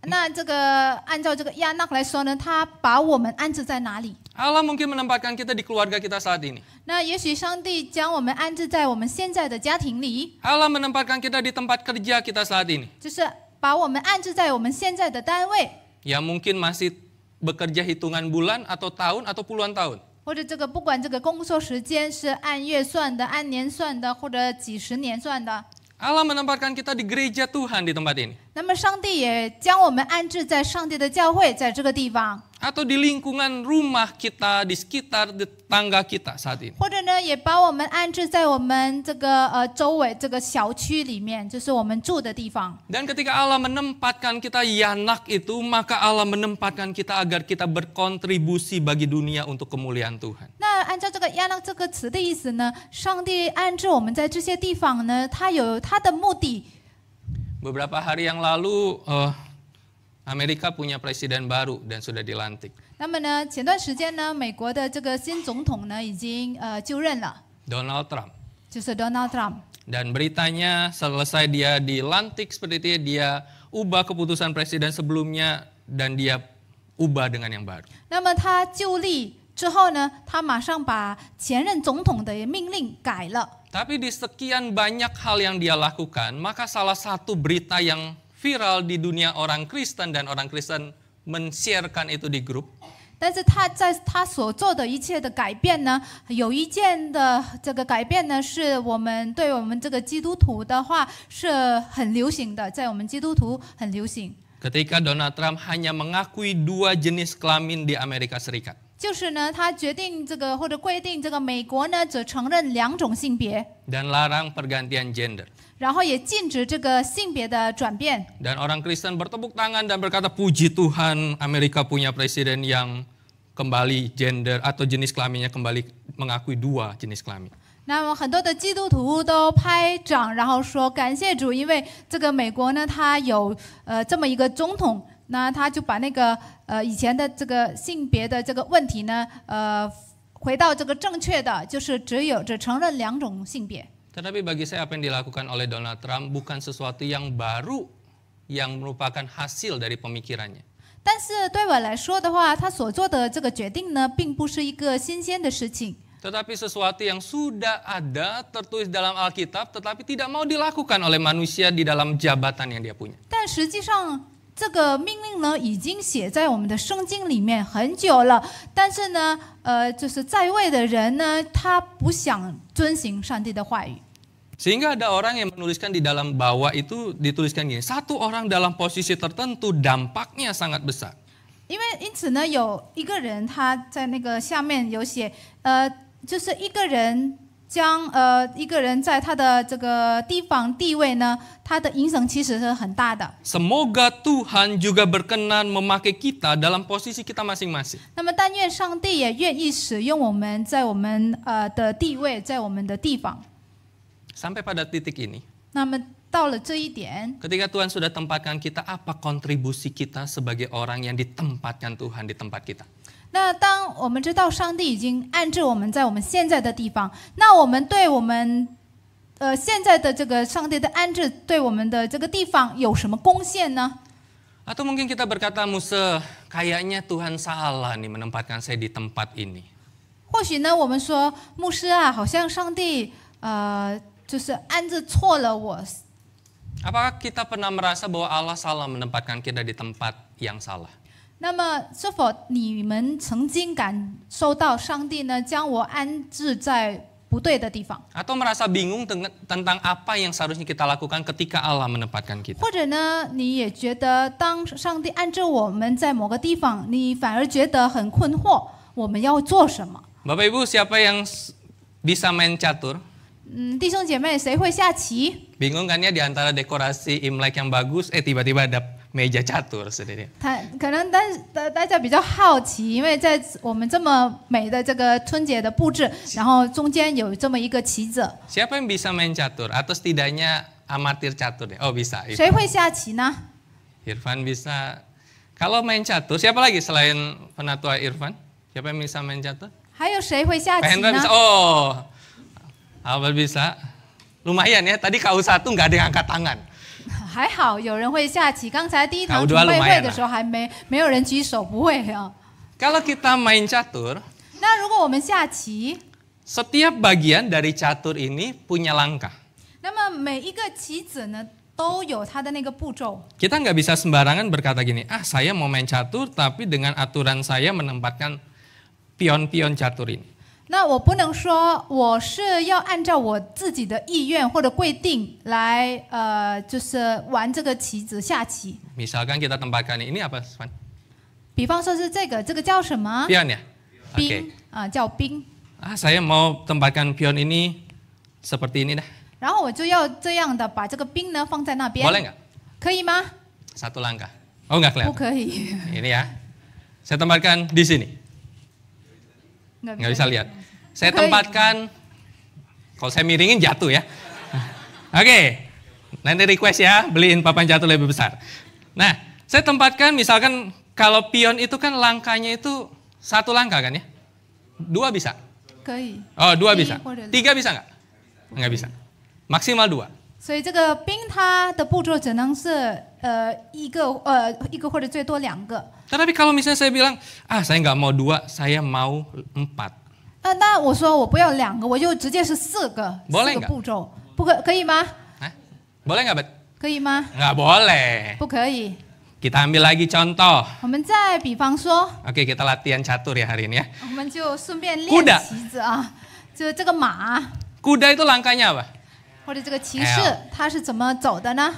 那这个按照这个亚纳来说呢，他把我们安置在哪里？ Allah mungkin menempatkan kita di keluarga kita saat ini. 那也许上帝将我们安置在我们现在的家庭里， Allah menempatkan kita di tempat kerja kita saat ini. 就是把我们安置在我们现在的单位， Yang mungkin masih bekerja hitungan bulan atau tahun atau puluhan tahun. 或者这个不管这个工作时间是按月算的、按年算的，或者几十年算的。 Allah menempatkan kita di gereja Tuhan di tempat ini. 那么上帝也将我们安置在上帝的教会，在这个地方， Atau di lingkungan rumah kita, di sekitar di tetangga kita saat ini. 或者呢，也把我们安置在我们这个周围这个小区里面，就是我们住的地方。 Dan ketika Allah menempatkan kita yanak itu, maka Allah menempatkan kita agar kita berkontribusi bagi dunia untuk kemuliaan Tuhan. 那按照这个亚纳这个词的意思呢，上帝安置我们在这些地方呢，他有他的目的。 Beberapa hari yang lalu Amerika punya presiden baru dan sudah dilantik. 那么呢，前段时间呢，美国的这个新总统呢已经就任了， Donald Trump. 就是 Donald Trump。 Dan beritanya selesai dia dilantik seperti itu, dia ubah keputusan presiden sebelumnya dan dia ubah dengan yang baru. 那么他就立之后呢，他马上把前任总统的命令改了。 Tapi di sekian banyak hal yang dia lakukan, maka salah satu berita yang viral di dunia orang Kristen dan orang Kristen men-sharekan itu di grup. 但是他在他所做的一切的改变呢，有一件的这个改变呢，是我们对我们这个基督徒的话是很流行的，在我们基督徒很流行。 Ketika Donald Trump hanya mengakui 2 jenis kelamin di Amerika Serikat. 就是呢，他决定这个或者规定这个美国呢只承认2种性别， Dan larang pergantian gender. 然后也禁止这个性别的转变。 Dan orang Kristen bertepuk tangan dan berkata, puji Tuhan Amerika punya presiden yang kembali gender atau jenis kelaminnya kembali mengakui 2 jenis kelamin. 那么很多的基督徒都拍掌，然后说感谢主，因为这个美国呢，它有这么一个总统，那他就把那个以前的这个性别的这个问题呢，回到这个正确的，就是只承认2种性别。 Tetapi bagi saya apa yang dilakukan oleh Donald Trump bukan sesuatu yang baru yang merupakan hasil dari pemikirannya. 但是对我来说的话，他所做的这个决定呢，并不是一个新鲜的事情。 Tetapi sesuatu yang sudah ada tertulis dalam Alkitab tetapi tidak mau dilakukan oleh manusia di dalam jabatan yang dia punya. 但实际上，这个命令呢已经写在我们的圣经里面很久了，但是呢，就是在位的人呢，他不想遵行上帝的话语。 Sehingga ada orang yang menuliskan di dalam bawah itu dituliskan gini, satu orang dalam posisi tertentu dampaknya sangat besar. 因此呢，有一个人他在那个下面有写，就是一个人将一个人在他的这个地方地位呢，他的影响其实是很大的。 Semoga Tuhan juga berkenan memakai kita dalam posisi kita masing-masing. 那么，但愿上帝也愿意使用我们在我们的地位，在我们的地方。 Sampai pada titik ini, 那么到了这一点， ketika Tuhan sudah tempatkan kita, apa kontribusi kita sebagai orang yang ditempatkan Tuhan di tempat kita? 那当我们知道上帝已经安置我们在我们现在的地方，那我们对我们现在的这个上帝的安置对我们的这个地方有什么贡献呢？ Atau mungkin kita berkata, Musa, kayaknya Tuhan salah nih menempatkan saya di tempat ini. 或许呢，我们说牧师啊，好像上帝就是安置错了我。 Apakah kita pernah merasa bahwa Allah salah menempatkan kita di tempat yang salah? 那么，是否你们曾经感受到上帝呢将我安置在不对的地方， Atau merasa bingung tentang apa yang seharusnya kita lakukan ketika Allah menempatkan kita. 或者呢，你也觉得当上帝安置我们在某个地方，你反而觉得很困惑，我们要做什么？ Bapak Ibu, siapa yang bisa main catur? 弟兄姐妹，谁会下棋？ Bingung kan ya di antara dekorasi Imlek yang bagus, tiba-tiba ada meja catur, saudara. 可能大家比较好奇，因为在我们这么美的这个春节的布置，然后中间有这么一个棋子， Siapa yang bisa main catur? Atau setidaknya amatir catur ya? Oh bisa. 谁会下棋呢？ Irfan bisa. Kalau main catur, siapa lagi selain penatua Irfan? Siapa yang bisa main catur? 还有谁会下 Pak 棋 Hendra 呢 bisa. Oh, Albert bisa. Lumayan ya, tadi KU1 nggak ada yang angkat tangan. 还好有人会下棋。刚才第一堂考主 dua 备 lumayan 会的时候还没有人举手，不会啊。 Kalau kita main catur, 那如果我们下棋， setiap bagian dari catur ini punya langkah. 那么每一个棋子呢都有它的那个步骤。 Kita nggak bisa sembarangan berkata gini, saya mau main catur tapi dengan aturan saya menempatkan pion-pion catur ini. 那我不能说我是要按照我自己的意愿或者规定来就是玩这个棋子下棋。 Misalkan kita tempatkan ini apa, Svan? 比方说是这个叫什么？ Pion ya? 兵啊，叫兵。 Saya mau tempatkan pion ini seperti ini dah. 然后我就要这样的把这个兵呢放在那边。 Boleh nggak? 可以吗？ Satu langkah. Oh nggak 不 kelihatan. 可以。 Ini ya. Saya tempatkan di sini. Nggak bisa lihat. Saya Oke. tempatkan, kalau saya miringin jatuh ya. Oke, nanti request ya, beliin papan jatuh lebih besar. Nah, saya tempatkan misalkan kalau pion itu kan langkahnya itu satu langkah kan ya? Dua bisa? 可以。 Oh, dua bisa. Or the- Tiga bisa nggak? Nggak bisa. Maksimal dua. 所以这个兵它的步骤只能是一个或者最多两个。 Tetapi kalau misalnya saya bilang, saya nggak mau dua, saya mau 4. 那我说我不要两个，我就直接是四个 Boleh 四个 nggak? 步骤，可以吗？ Hah? Boleh nggak, Bet? 可以吗？ Nggak boleh. 不可以。 Kita ambil lagi contoh. 我们再比方说， Oke, kita latihan catur ya hari ini ya. 我们就顺便练 Kuda 棋子啊，就这个马 Kuda itu langkahnya apa? 或者这个骑士 L 它是怎么走的呢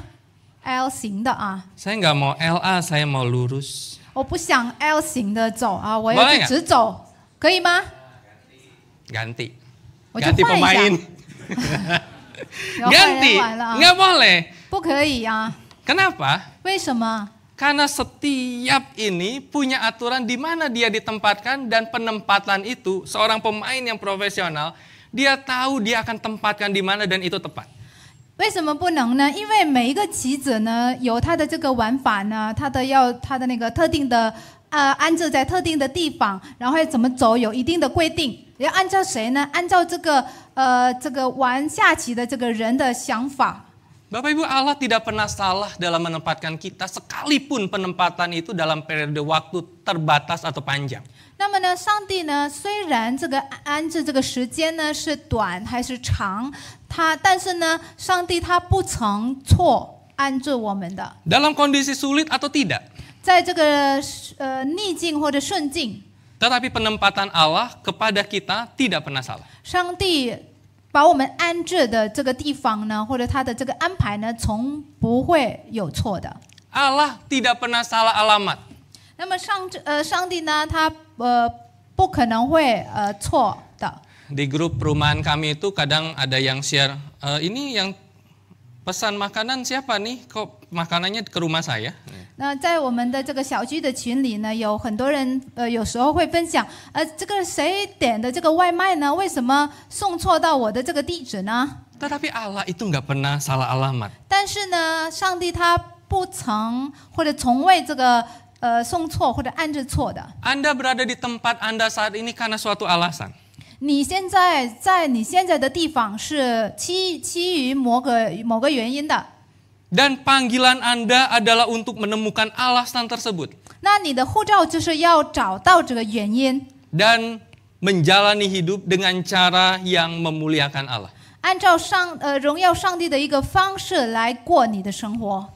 ？L 型的啊， Saya nggak mau LA, saya mau lurus. 我不想 L 型的走啊，我 Boleh 要直走，可以吗？ Ganti. 我就 Ganti 换一 pemain. 下，然后换 Ganti. 人玩了啊， Nggak boleh. 不可以啊？ Kenapa? 为什么？ Karena setiap ini punya aturan di mana dia ditempatkan dan penempatan itu seorang pemain yang profesional, dia tahu dia akan tempatkan di mana dan itu tepat. 为什么不能呢？因为每一个棋子呢，有它的这个玩法呢，它的那个特定的安置在特定的地方，然后要怎么走有一定的规定。要按照谁呢？按照这个玩下棋的这个人的想法。 Bapak Ibu, Allah tidak pernah salah dalam menempatkan kita sekalipun penempatan itu dalam periode waktu terbatas atau panjang. 那么呢，上帝呢，虽然这个安置这个时间呢是短还是长，但是呢，上帝他不曾错安置我们的。 Dalam kondisi sulit atau tidak, 在这个逆境或者顺境， tetapi penempatan Allah kepada kita tidak pernah salah. 上帝把我们安置的这个地方呢，或者他的这个安排呢，从不会有错的。 Allah tidak pernah salah alamat. 那么上帝呢，他不可能会错的。 Di grup perumahan kami itu kadang ada yang share, ini yang pesan makanan siapa nih? Kok makanannya ke rumah saya? 那在我们的这个小区的群里呢，有很多人有时候会分享，这个谁点的这个外卖呢？为什么送错到我的这个地址呢？ Tetapi Allah itu nggak pernah salah alamat. 但是呢，上帝他不曾或者从未这个送错或者安置错的。 Anda berada di tempat Anda saat ini karena suatu alasan. 你现在在你现在的地方是基于某个原因的。 Dan panggilan Anda adalah untuk menemukan alasan tersebut. 那你的护照就是要找到这个原因， Dan menjalani hidup dengan cara yang memuliakan Allah. 按照荣耀上帝的一个方式来过你的生活。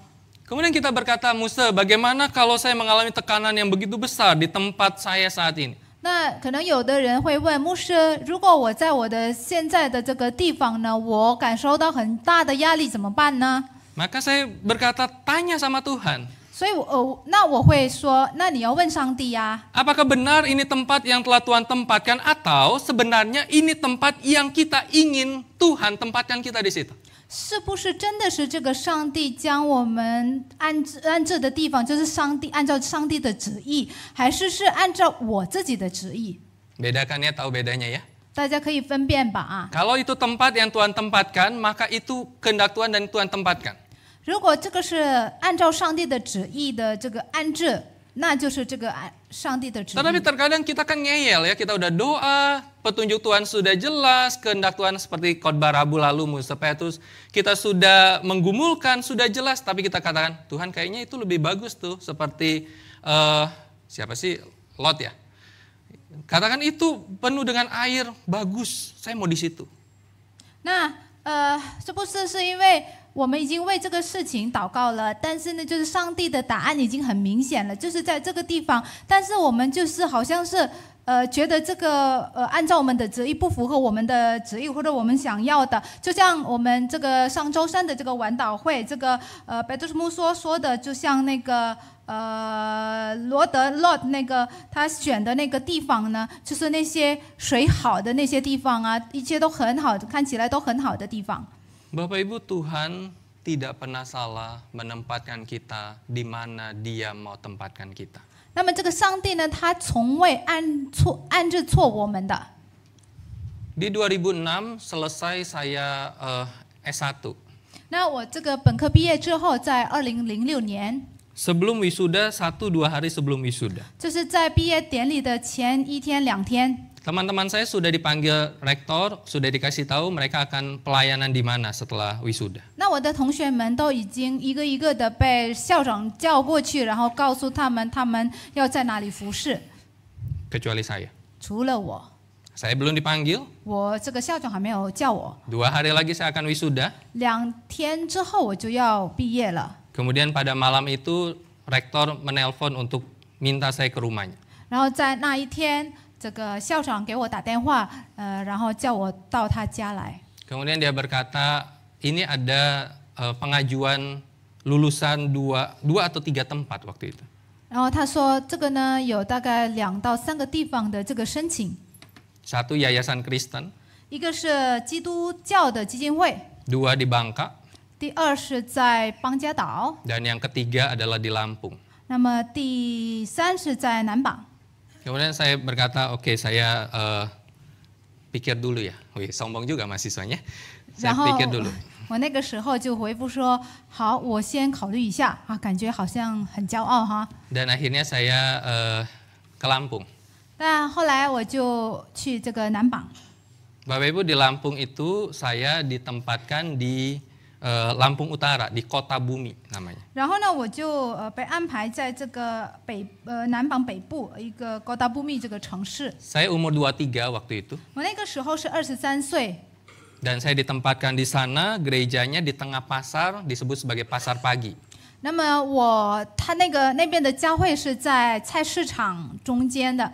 Kemudian kita berkata, Musa, bagaimana kalau saya mengalami tekanan yang begitu besar di tempat saya saat ini? 那可能有的人会问牧师，如果我在我的现在的这个地方呢，我感受到很大的压力，怎么办呢？ Maka saya berkata, tanya sama Tuhan. 所以那我会说，那你要问上帝呀。 Apakah benar ini tempat yang telah Tuhan tempatkan atau sebenarnya ini tempat yang kita ingin Tuhan tempatkan kita di situ? 是不是真的是这个上帝将我们安置的地方，就是上帝按照上帝的旨意，还是按照我自己的旨意？ Bedakan ya, tahu bedanya ya. 大家可以分辨吧啊。 Kalau itu tempat yang Tuhan tempatkan, maka itu kehendak Tuhan dan Tuhan tempatkan. 如果这个是按照上帝的旨意的这个安置，那就是这个上帝的旨意。 Tetapi terkadang kita kan ngeyel ya, kita udah doa, petunjuk Tuhan sudah jelas, kehendak Tuhan seperti khotbah Rabu lalu Musa Petrus, kita sudah menggumulkan, sudah jelas, tapi kita katakan, Tuhan kayaknya itu lebih bagus tuh, seperti siapa sih, Lot ya. Katakan itu penuh dengan air, bagus, saya mau di situ. 那是不是因为我们已经为这个事情祷告了，但是呢，就是上帝的答案已经很明显了，就是在这个地方，但是我们就是好像是觉得这个按照我们的旨意不符合我们的旨意或者我们想要的，就像我们这个上周三的这个晚祷会，这个贝多斯牧师说的，就像那个Lot 那个他选的那个地方呢，就是那些水好的那些地方啊，一切都很好，看起来都很好的地方。 Bapak Ibu, Tuhan tidak pernah salah menempatkan kita di mana Dia mau tempatkan kita. 那么这个上帝呢，他从未按着错我们的。 Di 2006 selesai saya S1. 那我这个本科毕业之后，在2006年， Sebelum wisuda 1-2 hari sebelum wisuda. 就是在毕业典礼的前1天2天。 Teman-teman saya sudah dipanggil rektor, sudah dikasih tahu mereka akan pelayanan di mana setelah wisuda. 那我的同学们都已经一个一个的被校长叫过去，然后告诉他们要在哪里服侍。 Kecuali saya. 除了我， Saya belum dipanggil. 我这个校长还没有叫我。 2 hari lagi saya akan wisuda. 2天之后我就要毕业了。 Kemudian pada malam itu rektor menelpon untuk minta saya ke rumahnya. 然后在那一天，这个校长给我打电话，然后叫我到他家来。 Kemudian dia berkata, ini ada pengajuan lulusan 2 atau 3 tempat waktu itu. 然后他说，这个呢有大概2到3个地方的这个申请， 1 Yayasan Kristen, 一个是基督教的基金会， 2 di Bangka, 第2是在邦加岛， dan yang ketiga adalah di Lampung. 那么第3是在南榜。 Kemudian saya berkata, oke, saya pikir dulu ya. Wih, sombong juga mahasiswanya. Saya 然后 pikir dulu. 我那个时候就回复说，好，我先考虑一下啊，感觉好像很骄傲哈。 Dan akhirnya saya ke Lampung. 但后来我就去这个南榜。 Bapak Ibu, di Lampung itu saya ditempatkan di Lampung Utara, di Kota Bumi namanya. 然后呢，我就被安排在这个南榜北部一个高达布密这个城市。 Saya umur 23 waktu itu. 我那个时候是23岁， Dan saya ditempatkan di sana, gerejanya di tengah pasar, disebut sebagai pasar pagi. 那么他那边的教会是在菜市场中间的。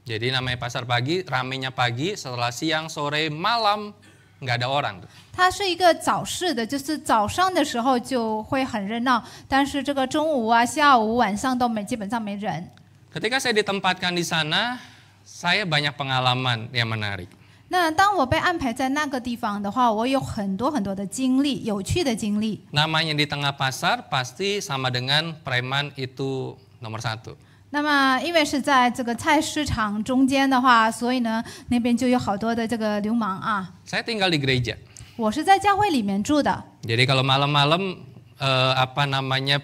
Jadi namanya pasar pagi, ramenya pagi, setelah siang, sore, malam, nggak ada orang tuh. 它是一个早市的，就是早上的时候就会很热闹，但是这个中午啊、下午、晚上都基本上没人。 Ketika saya ditempatkan di sana, saya banyak pengalaman yang menarik. 那当我被安排在那个地方的话，我有很多很多的经历，有趣的经历。 Namanya di tengah pasar pasti sama dengan preman itu nomor 1. 那么因为是在这个菜市场中间的话，所以呢，那边就有好多的这个流氓啊。 Saya tinggal di gereja. 我是在教会里面住的。 Jadi kalau malam-malam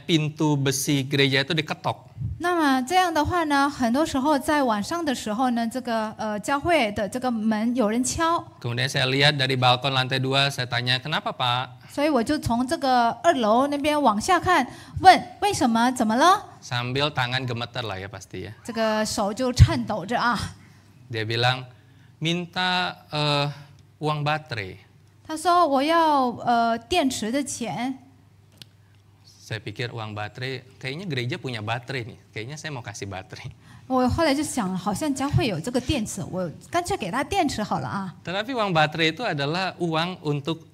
pintu besi gereja itu diketok. 那么这样的话呢，很多时候在晚上的时候呢，这个教会的这个门有人敲。 Kemudian saya lihat dari balkon lantai 2, saya tanya, kenapa Pak? 所以我就从这个2楼那边往下看，问为什么？怎么了？ Sambil tangan gemeter lah ya pasti ya. 这个手就颤抖着啊。 Dia bilang, minta uang baterai. 他说我要电池的钱。Saya pikir uang baterai, kayaknya gereja punya baterai nih. Kayaknya saya mau kasih baterai. 我后来就想了，好像教会有这个电池，我干脆给他电池好了啊。 Tetapi uang baterai itu adalah uang untuk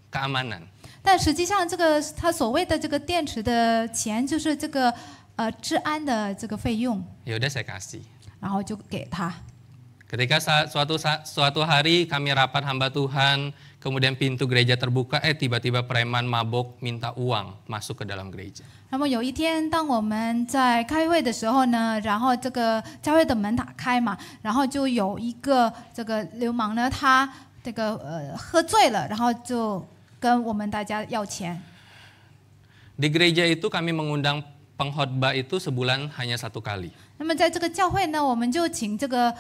keamanan. 但实际上，这个他所谓的这个电池的钱，就是这个治安的这个费用， Ya udah saya kasih. 然后就给他。 Ketika suatu hari kami rapat hamba Tuhan, kemudian pintu gereja terbuka, tiba-tiba preman mabok minta uang masuk ke dalam gereja. 那么有一天，当我们在开会的时候呢，然后这个教会的门打开嘛，然后就有一个这个流氓呢，他这个喝醉了，然后就跟我们大家要钱。 Di gereja itu kami mengundang pengkhotbah itu sebulan hanya 1 kali. 那么在这个教会呢，我们就请这个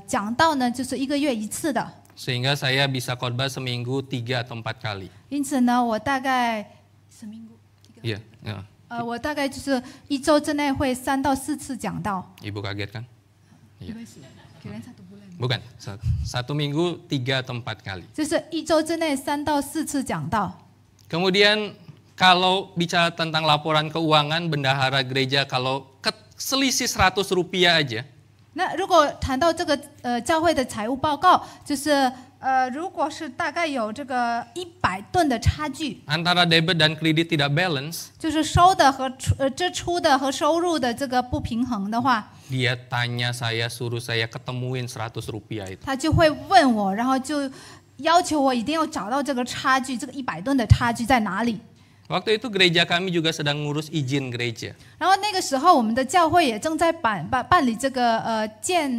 讲道呢，就是1个月1次的。 Sehingga saya bisa khotbah seminggu 3 atau 4 kali. 因此呢，我大概Iya. 我大概就是1周之内会3到4次讲道。 Ibu kaget kan? Iya. Bukan, 1 minggu 3 atau 4 kali. 就是1周之内3到4次讲道。 Kemudian kalau bicara tentang laporan keuangan, bendahara gereja kalau selisih 100 rupiah aja, 那如果谈到这个教会的财务报告，就是如果是大概有这个100吨的差距， antara debit dan kredit tidak balance, 就是收的和支出的和收入的这个不平衡的话， dia tanya saya, suruh saya ketemuin 100 rupiah itu. 他就会问我，然后就要求我一定要找到这个差距，这个100吨的差距在哪里。 Waktu itu gereja kami juga sedang ngurus izin gereja. 然后那个时候，我们的教会也正在办理这个建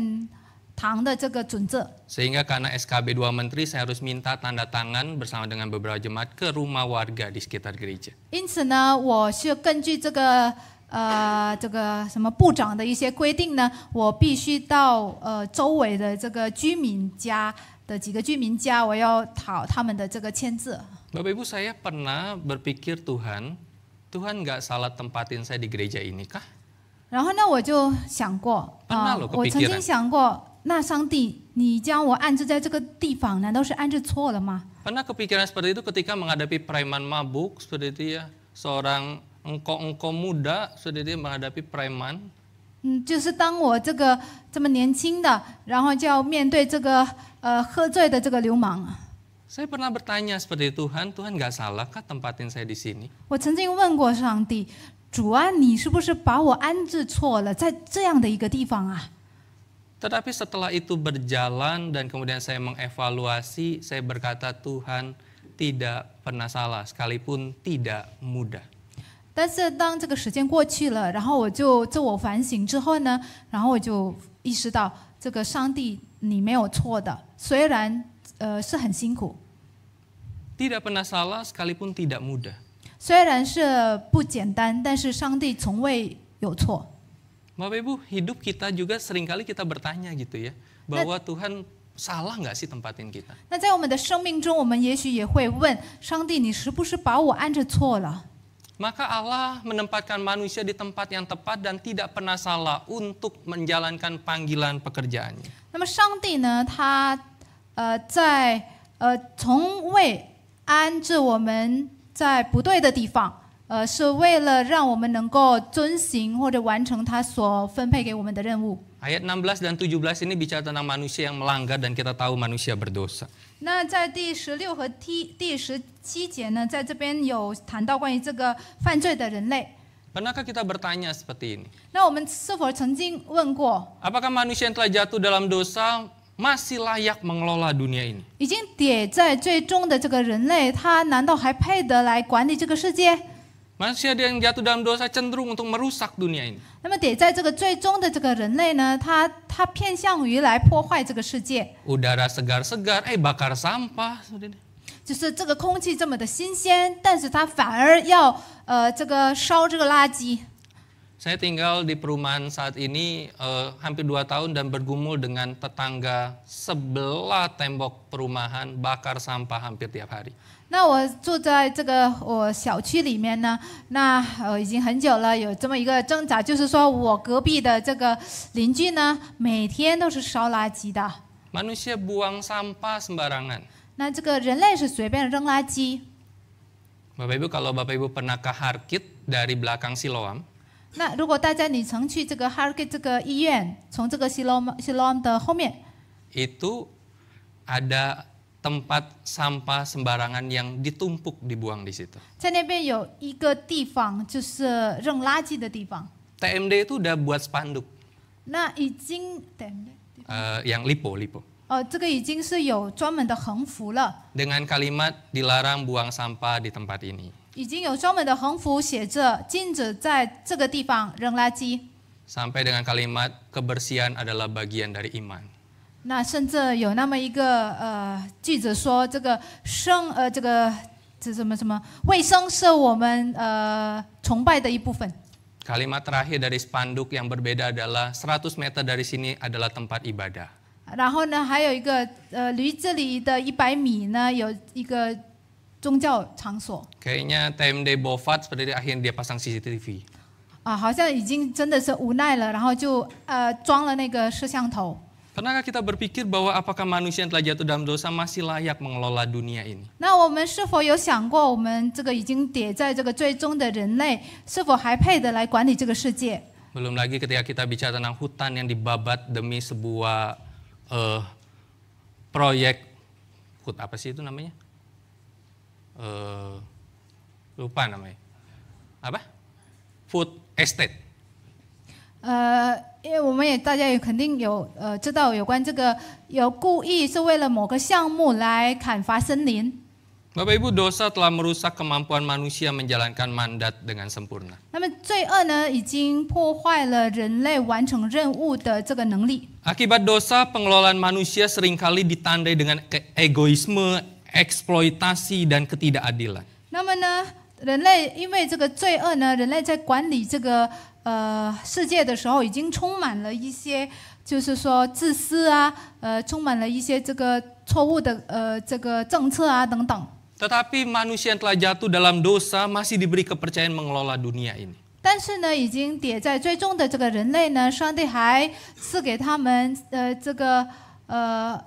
堂的这个准则。 Sehingga karena SKB 2 Menteri, saya harus minta tanda tangan bersama dengan beberapa jemaat ke rumah warga di sekitar gereja. 因此呢，我是根据这个什么部长的一些规定呢，我必须到周围的这个居民家的几个居民家，我要讨他们的这个签字。 Bapak Ibu, saya pernah berpikir Tuhan nggak salah tempatin saya di gereja ini kah? 然后呢，我就想过，我曾经想过，那上帝，你将我安置在这个地方，难道是安置错了吗？ Pernah kepikiran seperti itu ketika menghadapi preman mabuk, seperti itu ya, seorang engkau muda, seperti itu menghadapi preman. 就是当我这么年轻的，然后就要面对这个喝醉的这个流氓。 Saya pernah bertanya seperti Tuhan nggak salah kah tempatin saya di sini? 我曾经问过上帝，主啊，你是不是把我安置错了，在这样的一个地方啊？ Tetapi setelah itu berjalan dan kemudian saya mengevaluasi, saya berkata Tuhan tidak pernah salah, sekalipun tidak mudah. 但是当这个时间过去了，然后我就自我反省之后呢，然后我就意识到，这个上帝你没有错的，虽然是很辛苦。 Tidak pernah salah sekalipun tidak mudah. 虽然是不简单，但是上帝从未有错。 Bapak Ibu, hidup kita juga seringkali kita bertanya gitu ya, bahwa Tuhan salah nggak sih tempatin kita? 那在我们的生命中，我们也许也会问上帝，你是不是把我安置错了？ Maka Allah menempatkan manusia di tempat yang tepat dan tidak pernah salah untuk menjalankan panggilan pekerjaannya. 那么上帝呢，他从未安置我们在不对的地方，是为了让我们能够遵行或者完成他所分配给我们的任务。 Ayat 16 dan 17 ini bicara tentang manusia yang melanggar dan kita tahu manusia berdosa. 那在第16和第17节呢，在这边有谈到关于这个犯罪的人类。 Pernahkah kita bertanya seperti ini? 那我们是否曾经问过， Apakah manusia yang telah jatuh dalam dosa masih layak mengelola dunia ini? 已经跌在最终的这个人类，他难道还配得来管理这个世界？ Manusia yang jatuh dalam dosa cenderung untuk merusak dunia ini. 那么跌在这个最终的这个人类呢，他偏向于来破坏这个世界。 Udara segar-segar, bakar sampah. 就是这个空气这么的新鲜，但是他反而要这个烧这个垃圾。 Saya tinggal di perumahan saat ini hampir 2 tahun dan bergumul dengan tetangga sebelah tembok perumahan bakar sampah hampir tiap hari. 那我住在这个我小区里面呢，那已经很久了，有这么一个挣扎，就是说我隔壁的这个邻居呢，每天都是烧垃圾的。 Manusia buang sampah sembarangan. 那这个人类是随便扔垃圾。Bapak Ibu, kalau Bapak Ibu pernah ke Harkit dari belakang Siloam, 那如果大家你曾去这个 Harkit 这个医院，从这个 Siloam 的后面， itu ada tempat sampah sembarangan yang ditumpuk dibuang di situ. 在那边有一个地方就是扔垃圾的地方。 TMD itu udah buat spanduk 那已经对， yang lipo 这个已经是有专门的横幅了， dengan kalimat dilarang buang sampah di tempat ini. 已经有专门的横幅写着禁止在这个地方扔垃圾。 Sampai dengan kalimat kebersihan adalah bagian dari iman. 那甚至有那么一个句子说，这个这什么卫生是我们崇拜的一部分。 Kalimat terakhir dari spanduk yang berbeda adalah 100 meter dari sini adalah tempat ibadah. 然后呢，还有一个离这里的100米呢，有一个宗教场所。 Kayaknya TMD Bovat seperti akhirnya dia pasang CCTV. 好像已经真的是无奈了，然后就装了那个摄像头。 Pernahkah kita berpikir bahwa apakah manusia yang telah jatuh dalam dosa masih layak mengelola dunia ini? 那我们是否有想过，我们这个已经跌在这个最终的人类，是否还配得来管理这个世界？ Belum lagi ketika kita bicara tentang hutan yang dibabat demi sebuah proyek apa sih itu namanya? Lupa namanya. Apa? Food estate. 因为我们大家也肯定有知道有关这个有故意是为了某个项目来砍伐森林。 Bapak Ibu, dosa telah merusak kemampuan manusia menjalankan mandat dengan sempurna. 那么罪恶呢，已经破坏了人类完成任务的这个能力。 Akibat dosa, pengelolaan manusia seringkali ditandai dengan egoisme, eksploitasi, dan ketidakadilan. 那么呢，人类因为这个罪恶呢，人类在管理这个世界的时候，已经充满了一些，就是说自私啊，充满了一些这个错误的这个政策啊等等。 Tetapi manusia yang telah jatuh dalam dosa masih diberi kepercayaan mengelola dunia ini. 但是呢，已经跌在最终的这个人类呢，上帝还赐给他们这个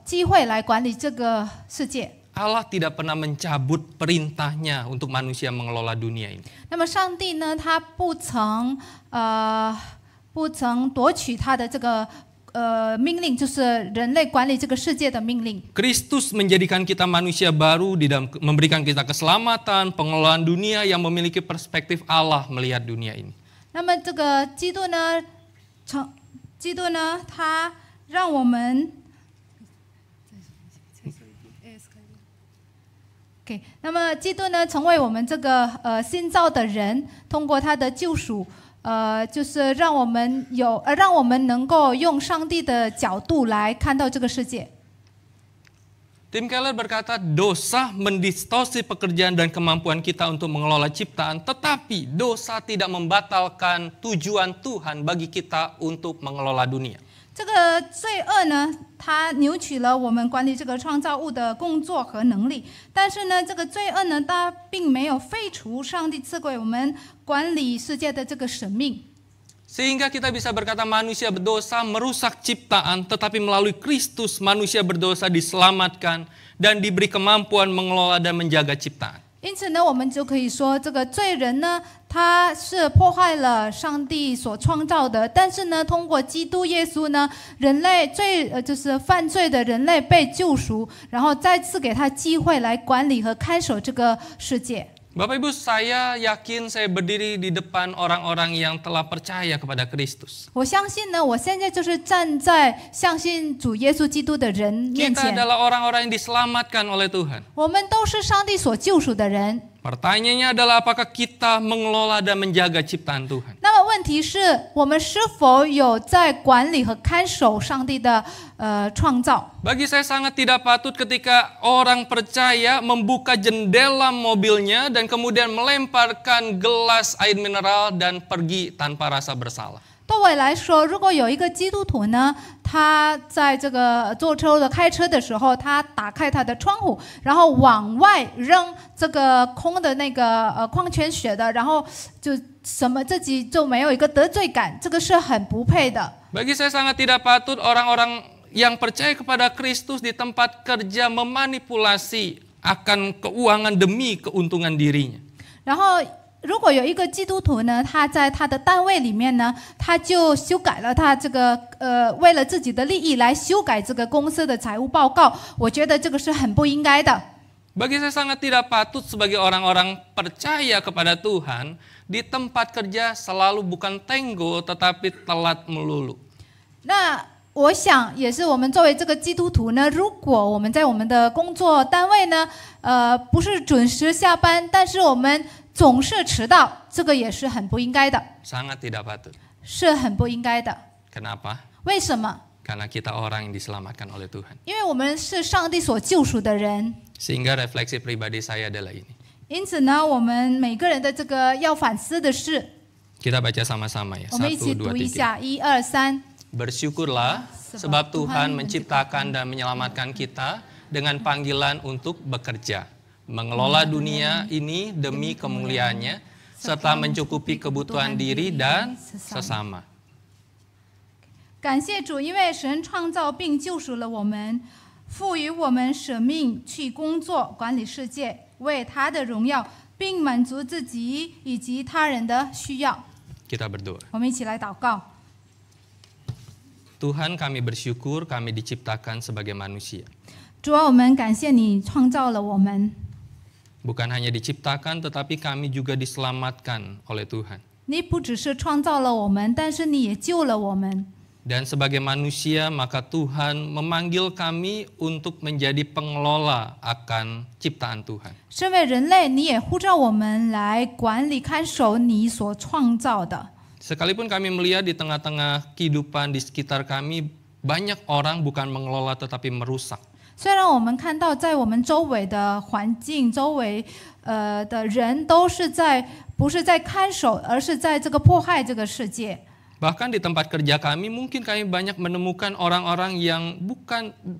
机会来管理这个世界。 Allah tidak pernah mencabut perintahnya untuk manusia mengelola dunia ini. 那么上帝呢，他不曾夺取他的这个命令，就是人类管理这个世界的命令。 Kristus menjadikan kita manusia baru di dalam memberikan kita keselamatan, pengelolaan dunia yang memiliki perspektif Allah melihat dunia ini. 那么这个基督呢，他让我们。 OK， 那么基督呢，成为我们这个新造的人，通过他的救赎，就是让我们能够用上帝的角度来看到这个世界。 Tim Keller berkata dosa mendistorsi pekerjaan dan kemampuan kita untuk mengelola ciptaan, tetapi dosa tidak membatalkan tujuan Tuhan bagi kita untuk mengelola dunia. 这个罪恶呢，它扭曲了我们管理这个创造物的工作和能力。但是呢，这个罪恶呢，它并没有废除上帝赐给我们管理世界的这个使命。 Sehingga kita bisa berkata manusia berdosa merusak ciptaan, tetapi melalui Kristus manusia berdosa diselamatkan dan diberi kemampuan mengelola dan menjaga ciptaan. 因此呢，我们就可以说，这个罪人呢，他是破坏了上帝所创造的，但是呢，通过基督耶稣呢，人类就是犯罪的人类被救赎，然后再次给他机会来管理和看守这个世界。 Bapak Ibu, saya yakin saya berdiri di depan orang-orang yang telah percaya kepada Kristus. 我相信呢，我现在就是站在相信主耶稣基督的人面 Kita 前， adalah orang-orang yang diselamatkan oleh Tuhan. 我们都是上帝所救赎的人。 Pertanyaannya adalah apakah kita mengelola dan menjaga ciptaan Tuhan? 那么问题是我们是否有在管理和看守上帝的创造？ Bagi saya sangat tidak patut ketika orang percaya membuka jendela mobilnya dan kemudian melemparkan gelas air mineral dan pergi tanpa rasa bersalah. 对我来说，如果有一个基督徒呢，他在这个坐车的开车的时候，他打开他的窗户，然后往外扔这个空的那个矿泉水的，然后就自己就没有一个得罪感，这个是很不配的。 Bagi saya sangat tidak patut orang-orang yang percaya kepada Kristus di tempat kerja memanipulasi akan keuangan demi keuntungan dirinya. 然后如果有一个基督徒呢，他在他的单位里面呢，他就修改了他这个为了自己的利益来修改这个公司的财务报告，我觉得这个是很不应该的。Bagi saya sangat tidak patut sebagai orang-orang percaya kepada Tuhan, di tempat kerja selalu bukan tenggo tetapi telat melulu. 那我想也是我们作为这个基督徒呢，如果我们在我们的工作单位呢，不是准时下班，但是我们总是迟到，这个也是很不应该的。 Sangat tidak patut. 是很不应该的。 Kenapa? 为什么？ Karena kita orang yang diselamatkan oleh Tuhan. 因为我们是上帝所救赎的人， Sehingga refleksi pribadi saya adalah ini. 因此呢，我们每个人的这个要反思的是， Kita baca sama-sama ya. 我们一起 1, 2, 读一 3. 下，1、2、3。 Bersyukurlah sebab Tuhan menciptakan dan menyelamatkan kita dengan panggilan untuk bekerja, mengelola dunia ini demi kemuliaannya, serta mencukupi kebutuhan diri dan sesama. 感谢主，因为神创造并救赎了我们，赋予我们使命去工作、管理世界，为他的荣耀，并满足自己以及他人的需要。 Kita berdoa. 我们一起来祷告。 Tuhan, kami bersyukur kami diciptakan sebagai manusia. 主啊，我们感谢你创造了我们， Bukan hanya diciptakan tetapi kami juga diselamatkan oleh Tuhan. 你不只是创造了我们，但是你也救了我们。 Dan sebagai manusia maka Tuhan memanggil kami untuk menjadi pengelola akan ciptaan Tuhan. 身为人类，你也呼召我们来管理、看守你所创造的。 Sekalipun kami melihat di tengah-tengah kehidupan di sekitar kami, banyak orang bukan mengelola tetapi merusak. 虽然我们看到在我们周围的环境、周围的人都是不是在看守，而是在这个迫害这个世界。 Bahkan di tempat kerja kami mungkin kami banyak menemukan orang-orang yang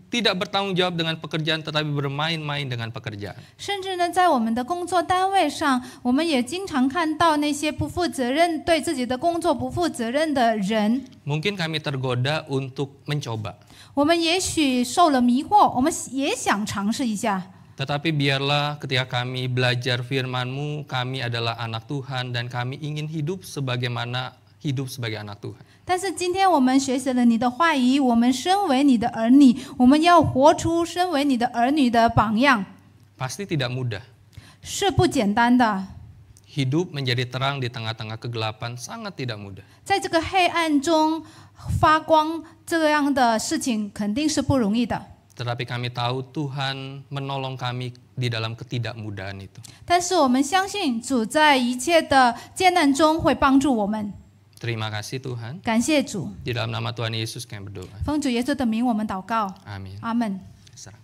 tidak bertanggung jawab dengan pekerjaan tetapi bermain-main dengan pekerjaan. 甚至呢，在我们的工作单位上，我们也经常看到那些不负责任、对自己的工作不负责任的人。 Mungkin kami tergoda untuk mencoba. 我们也许受了迷惑，我们也想尝试一下。 Tetapi biarlah ketika kami belajar firman-Mu, kami adalah anak Tuhan dan kami ingin hidup sebagaimana hidup sebagai anak Tuhan. 但是今天我们学习了你的话语，我们身为你的儿女，我们要活出身为你的儿女的榜样， Pasti tidak mudah. 是不简单的。 Hidup menjadi terang di tengah-tengah kegelapan sangat tidak mudah. 在这个黑暗中发光，这样的事情肯定是不容易的。 Tetapi kami tahu Tuhan menolong kami di dalam ketidakmudahan itu. 但是我们相信主在一切的艰难中会帮助我们。 Terima kasih Tuhan. 感谢主， Di dalam nama Tuhan Yesus kami berdoa. 奉主耶稣的名，我们祷告， Amin. 阿门。 Serah.